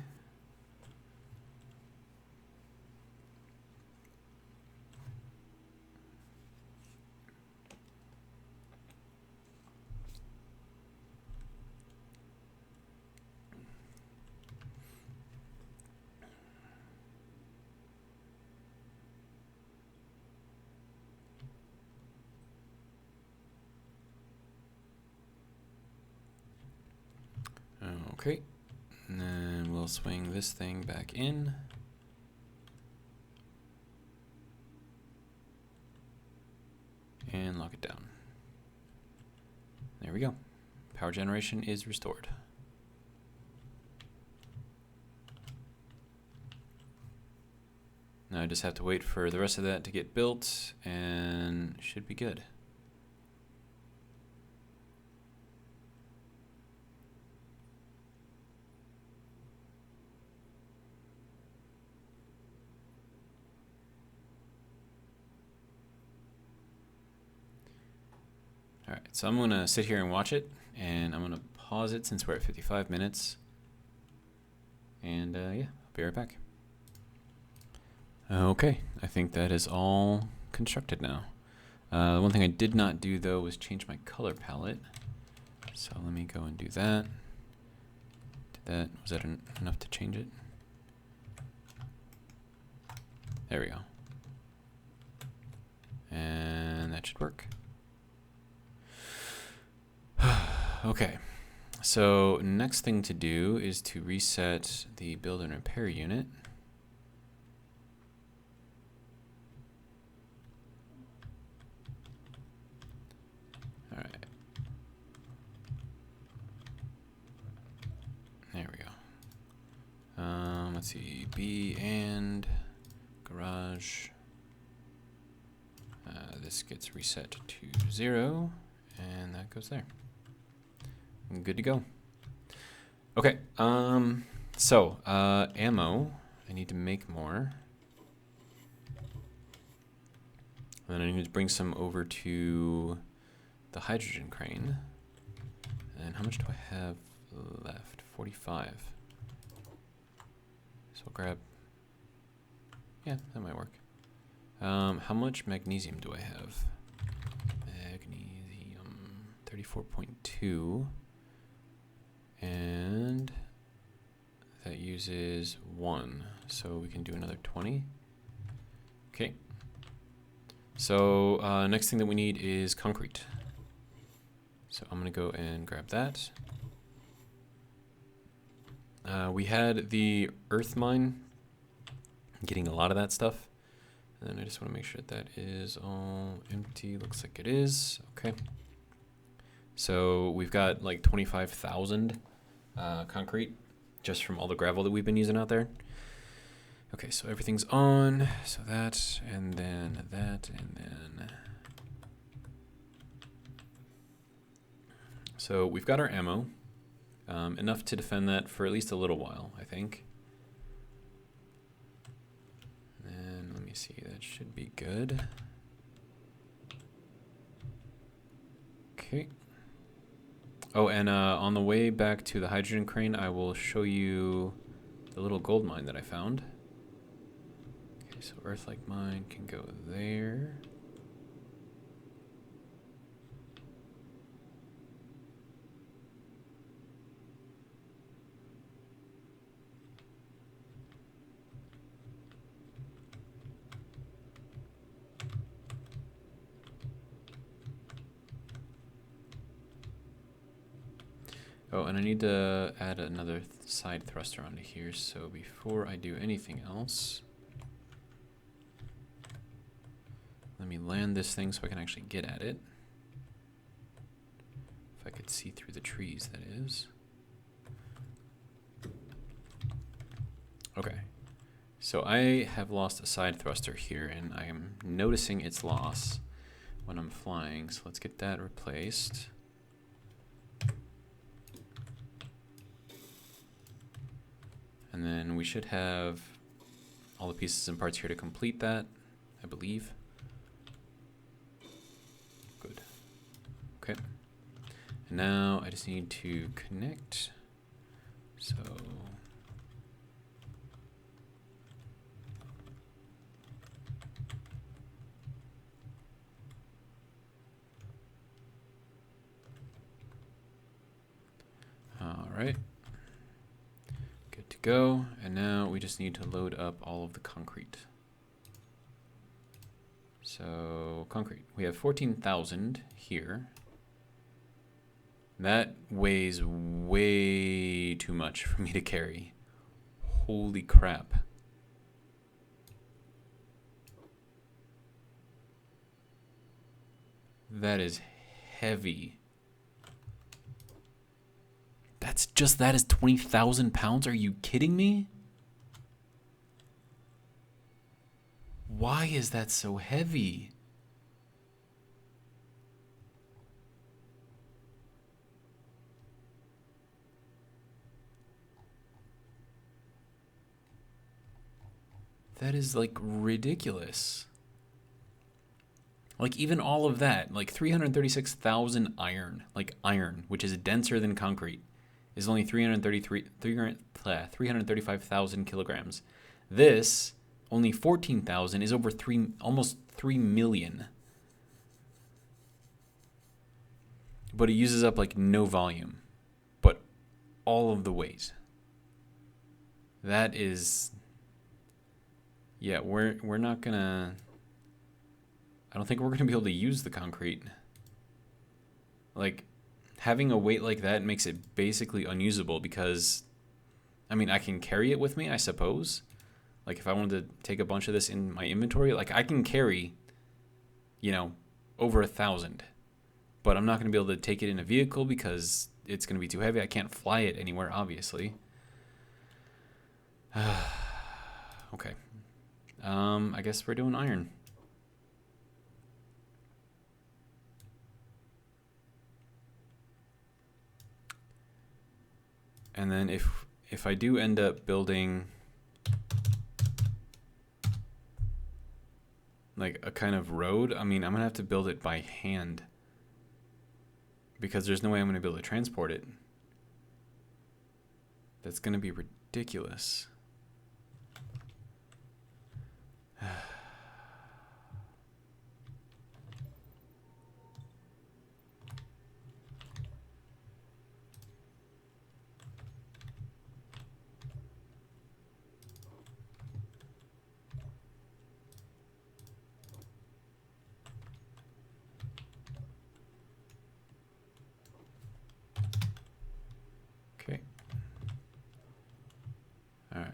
Okay, and then we'll swing this thing back in. And lock it down. There we go. Power generation is restored. Now I just have to wait for the rest of that to get built, and it should be good. All right, so I'm gonna sit here and watch it, and I'm gonna pause it since we're at 55 minutes. And yeah, I'll be right back. Okay, I think that is all constructed now. One thing I did not do though was change my color palette. So let me go and do that. Was that enough to change it? There we go. And that should work. Okay, so next thing to do is to reset the build and repair unit. All right. There we go. Let's see, B and garage. This gets reset to 0, and that goes there. I'm good to go. Okay, so ammo, I need to make more. And then I need to bring some over to the hydrogen crane. And how much do I have left? 45. So I'll grab, yeah, that might work. How much magnesium do I have? Magnesium, 34.2. And that uses 1, so we can do another 20. Okay. So next thing that we need is concrete. So I'm gonna go and grab that. We had the earth mine, getting a lot of that stuff. And then I just want to make sure that is all empty. Looks like it is. Okay. So we've got like 25,000 concrete just from all the gravel that we've been using out there. Okay, so everything's on. So that, and then that, and then. So we've got our ammo. Enough to defend that for at least a little while, I think. And let me see, that should be good. Okay. Oh, and on the way back to the hydrogen crane, I will show you the little gold mine that I found. Okay, so earth-like mine can go there. Oh, and I need to add another side thruster onto here, so before I do anything else, let me land this thing so I can actually get at it. If I could see through the trees, that is. Okay, so I have lost a side thruster here, and I am noticing its loss when I'm flying, so let's get that replaced. And then we should have all the pieces and parts here to complete that, I believe. Good. Okay. And now I just need to connect. So all right. Good to go. And now we just need to load up all of the concrete. So concrete, we have 14,000 here. That weighs way too much for me to carry. Holy crap. That is heavy. That is 20,000 pounds? Are you kidding me? Why is that so heavy? That is like ridiculous. Like even all of that, like 336,000 iron, like iron, which is denser than concrete, is only 335,000 kilograms. This, only 14,000, is over almost 3 million. But it uses up like no volume, but all of the weight. That is, yeah, we're not gonna, I don't think we're gonna be able to use the concrete. Like, having a weight like that makes it basically unusable because, I mean, I can carry it with me, I suppose. Like, if I wanted to take a bunch of this in my inventory, like, I can carry, you know, over 1,000. But I'm not going to be able to take it in a vehicle because it's going to be too heavy. I can't fly it anywhere, obviously. Okay. I guess we're doing iron. And then if I do end up building like a kind of road, I mean, I'm gonna have to build it by hand because there's no way I'm gonna be able to transport it. That's gonna be ridiculous. Okay. All right.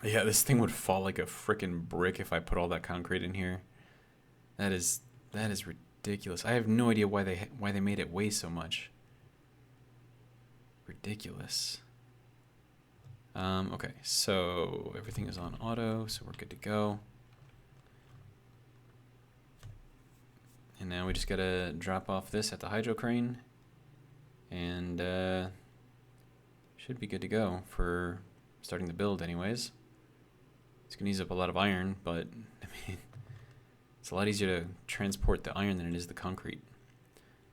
Yeah, this thing would fall like a frickin' brick if I put all that concrete in here. That is ridiculous. I have no idea why they made it weigh so much. Ridiculous. Okay, so everything is on auto, so we're good to go. And now we just gotta drop off this at the Hydrocrane, and should be good to go for starting the build anyways. It's gonna use up a lot of iron, but I mean, it's a lot easier to transport the iron than it is the concrete.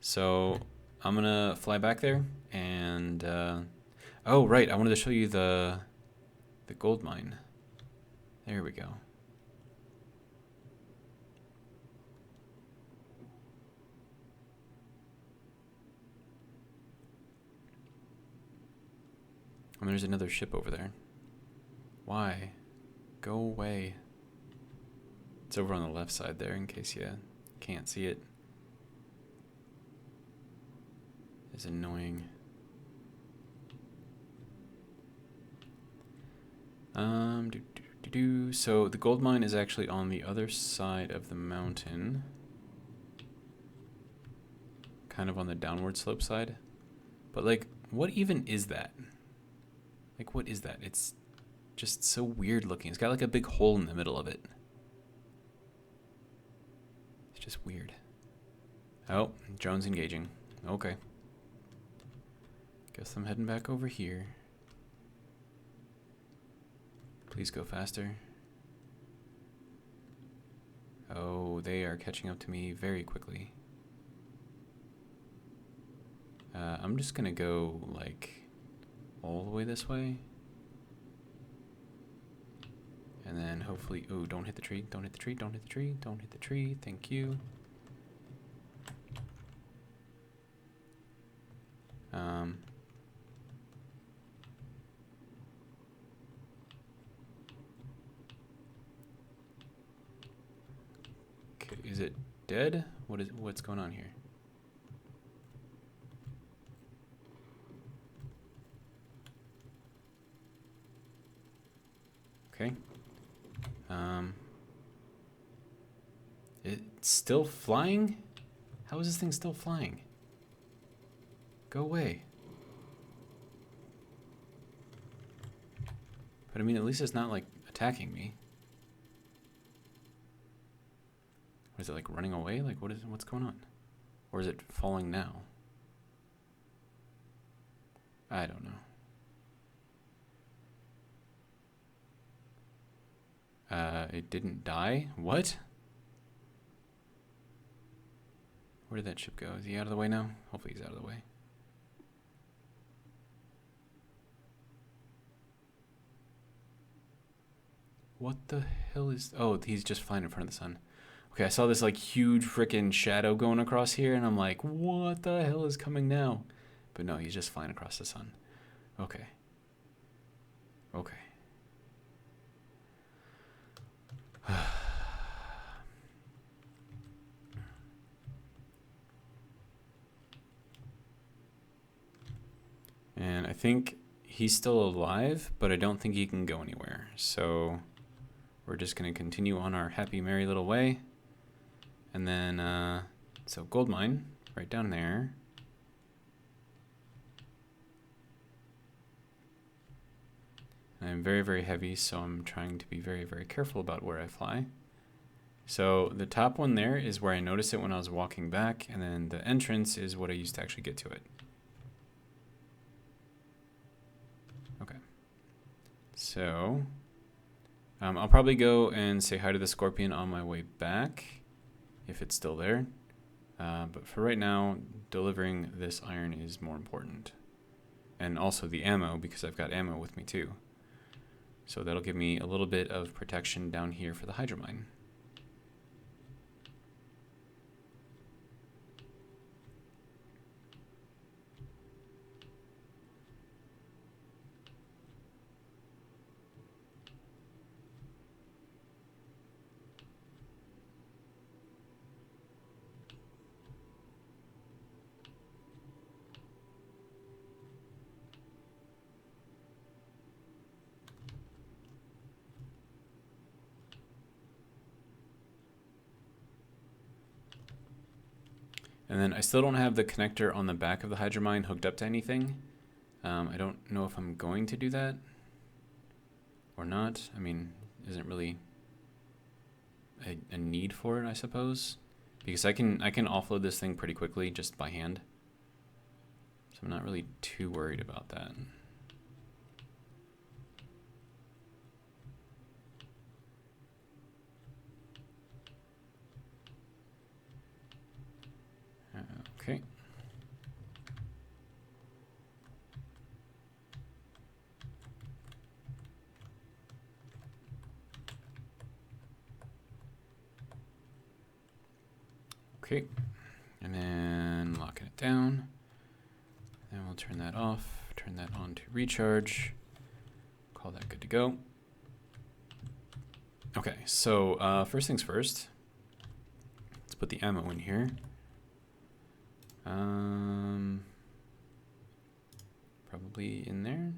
So I'm gonna fly back there and oh right, I wanted to show you the gold mine. There we go. And there's another ship over there. Why? Go away. It's over on the left side there in case you can't see it. It's annoying. So the gold mine is actually on the other side of the mountain. Kind of on the downward slope side. But like, what even is that? Like, what is that? It's just so weird looking. It's got like a big hole in the middle of it. It's just weird. Oh, drone's engaging. Okay. Guess I'm heading back over here. Please go faster. Oh, they are catching up to me very quickly. I'm just gonna go like all the way this way. And then hopefully, ooh, don't hit the tree, don't hit the tree, don't hit the tree, don't hit the tree, thank you. Okay, is it dead? What's going on here? Okay. It's still flying? How is this thing still flying? Go away. But I mean, at least it's not like attacking me. Or is it like running away? Like what's going on? Or is it falling now? I don't know. It didn't die? What? Where did that ship go? Is he out of the way now? Hopefully he's out of the way. What the hell is... Oh, he's just flying in front of the sun. Okay, I saw this like huge freaking shadow going across here, and I'm like, what the hell is coming now? But no, he's just flying across the sun. Okay. Okay. And I think he's still alive, but I don't think he can go anywhere. So we're just going to continue on our happy, merry little way. And then, so gold mine right down there. I'm very, very heavy, so I'm trying to be very, very careful about where I fly. So the top one there is where I noticed it when I was walking back, and then the entrance is what I used to actually get to it. Okay. So I'll probably go and say hi to the scorpion on my way back, if it's still there. But for right now, delivering this iron is more important. And also the ammo, because I've got ammo with me too. So that'll give me a little bit of protection down here for the hydromine. And then I still don't have the connector on the back of the hydromine hooked up to anything. I don't know if I'm going to do that or not. I mean, isn't really a need for it, I suppose, because I can offload this thing pretty quickly just by hand. So I'm not really too worried about that. Okay. Okay, and then locking it down. Then we'll turn that off, turn that on to recharge. Call that good to go. Okay, so first things first. Let's put the ammo in here. Probably in there.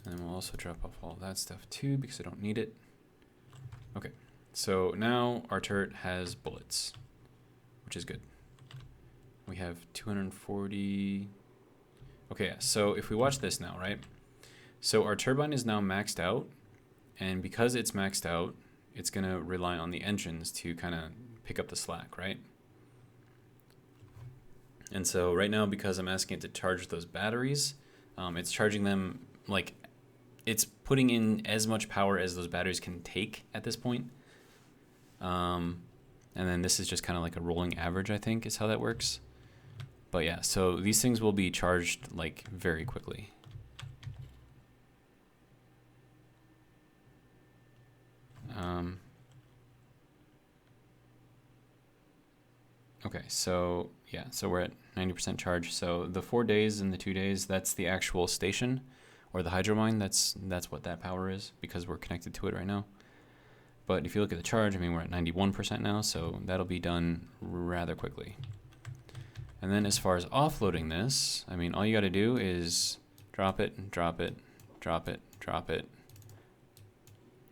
And then we'll also drop off all that stuff too, because I don't need it. Okay, so now our turret has bullets, which is good. We have 240. Okay, so if we watch this now, right? So our turbine is now maxed out, and because it's maxed out, it's gonna rely on the engines to kind of pick up the slack, right? And so right now, because I'm asking it to charge those batteries, it's charging them, like, it's putting in as much power as those batteries can take at this point. And then this is just kind of like a rolling average, I think, is how that works. But yeah, so these things will be charged like very quickly. Okay, so yeah, so we're at 90% charge. So the 4 days and the 2 days, that's the actual station or the hydromine. That's what that power is, because we're connected to it right now. But if you look at the charge, I mean, we're at 91% now, so that'll be done rather quickly. And then as far as offloading this, I mean, all you got to do is drop it, drop it, drop it, drop it,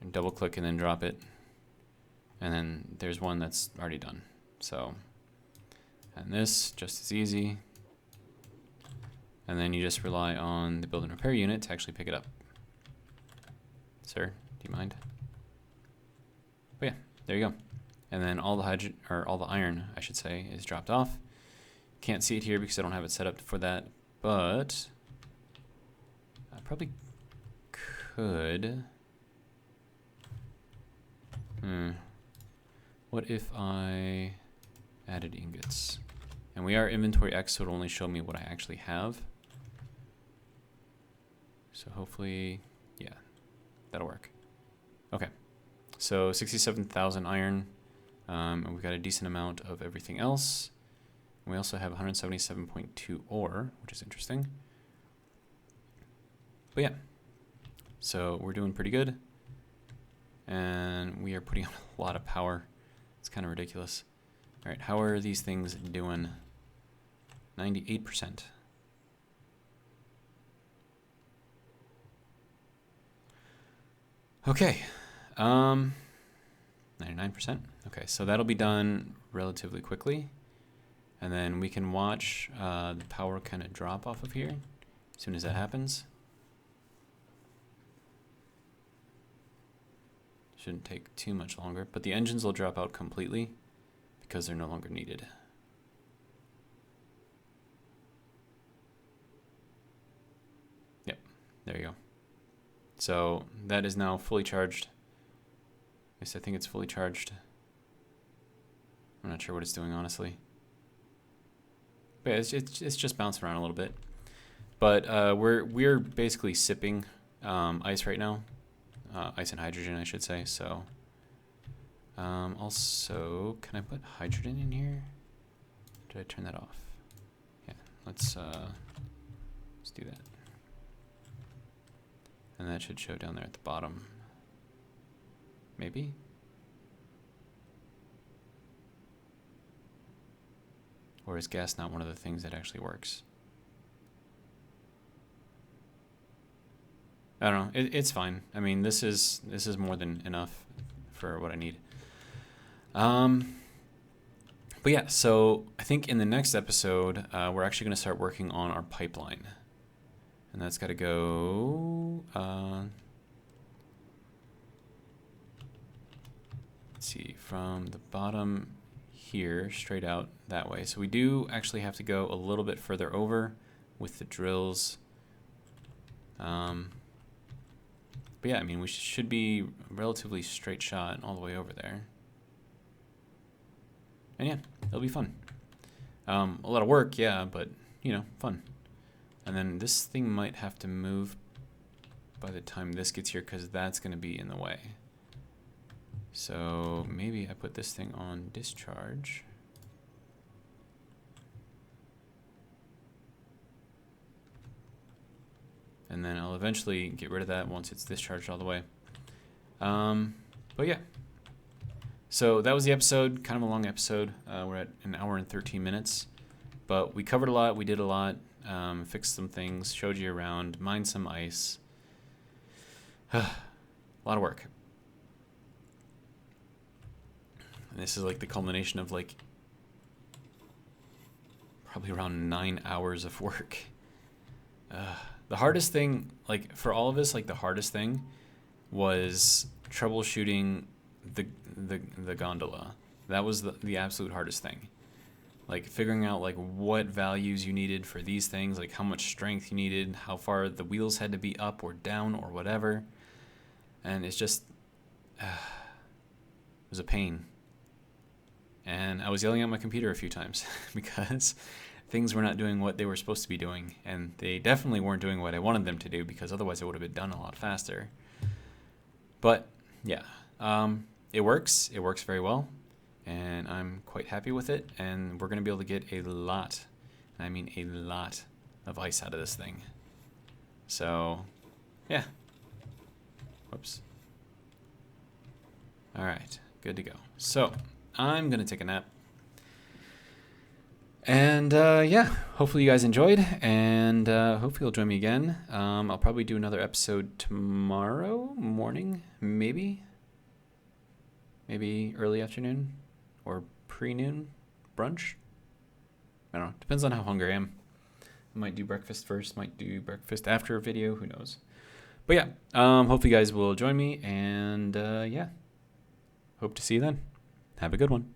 and double click and then drop it. And then there's one that's already done. So, and this just as easy. And then you just rely on the build and repair unit to actually pick it up. Sir, do you mind? But yeah, there you go. And then all the iron, I should say, is dropped off. Can't see it here because I don't have it set up for that, but I probably could. What if I added ingots? And we are inventory X, so it'll only show me what I actually have. So hopefully, yeah, that'll work. Okay, so 67,000 iron, and we've got a decent amount of everything else. We also have 177.2 ore, which is interesting. But yeah, so we're doing pretty good. And we are putting on a lot of power. It's kind of ridiculous. All right, how are these things doing? 98%. Okay, 99%. Okay, so that'll be done relatively quickly. And then we can watch the power kind of drop off of here as soon as that happens. Shouldn't take too much longer, but the engines will drop out completely because they're no longer needed. Yep, there you go. So that is now fully charged. At least I think it's fully charged. I'm not sure what it's doing, honestly. But yeah, it's just bouncing around a little bit. But we're basically sipping ice right now. Ice and hydrogen, I should say. So also, can I put hydrogen in here? Did I turn that off? Yeah, let's do that. And that should show down there at the bottom. Maybe? Or is gas not one of the things that actually works? I don't know. It's fine. I mean, this is more than enough for what I need. But yeah, so I think in the next episode, we're actually going to start working on our pipeline. And that's got to go... let's see, from the bottom here, straight out that way. So we do actually have to go a little bit further over with the drills. But yeah, I mean, we should be relatively straight shot all the way over there. And yeah, it'll be fun. A lot of work, yeah, but, you know, fun. And then this thing might have to move by the time this gets here because that's going to be in the way. So maybe I put this thing on discharge. And then I'll eventually get rid of that once it's discharged all the way. But yeah. So that was the episode, kind of a long episode. We're at 1 hour and 13 minutes. But we covered a lot, we did a lot, fixed some things, showed you around, mined some ice. A lot of work. And this is like the culmination of like probably around 9 hours of work. The hardest thing, like for all of us, like the hardest thing was troubleshooting the gondola. That was the absolute hardest thing. Like figuring out like what values you needed for these things, like how much strength you needed, how far the wheels had to be up or down or whatever. And it's just, it was a pain. And I was yelling at my computer a few times because things were not doing what they were supposed to be doing. And they definitely weren't doing what I wanted them to do because otherwise it would have been done a lot faster. But yeah, it works. It works very well. And I'm quite happy with it. And we're going to be able to get a lot, I mean a lot of ice out of this thing. So yeah. Whoops. All right, good to go. So I'm going to take a nap. And yeah, hopefully you guys enjoyed, and hopefully you'll join me again. I'll probably do another episode tomorrow morning, maybe early afternoon or pre-noon brunch. I don't know. Depends on how hungry I am. I might do breakfast first, might do breakfast after a video, who knows. But yeah, hopefully you guys will join me, and yeah, hope to see you then. Have a good one.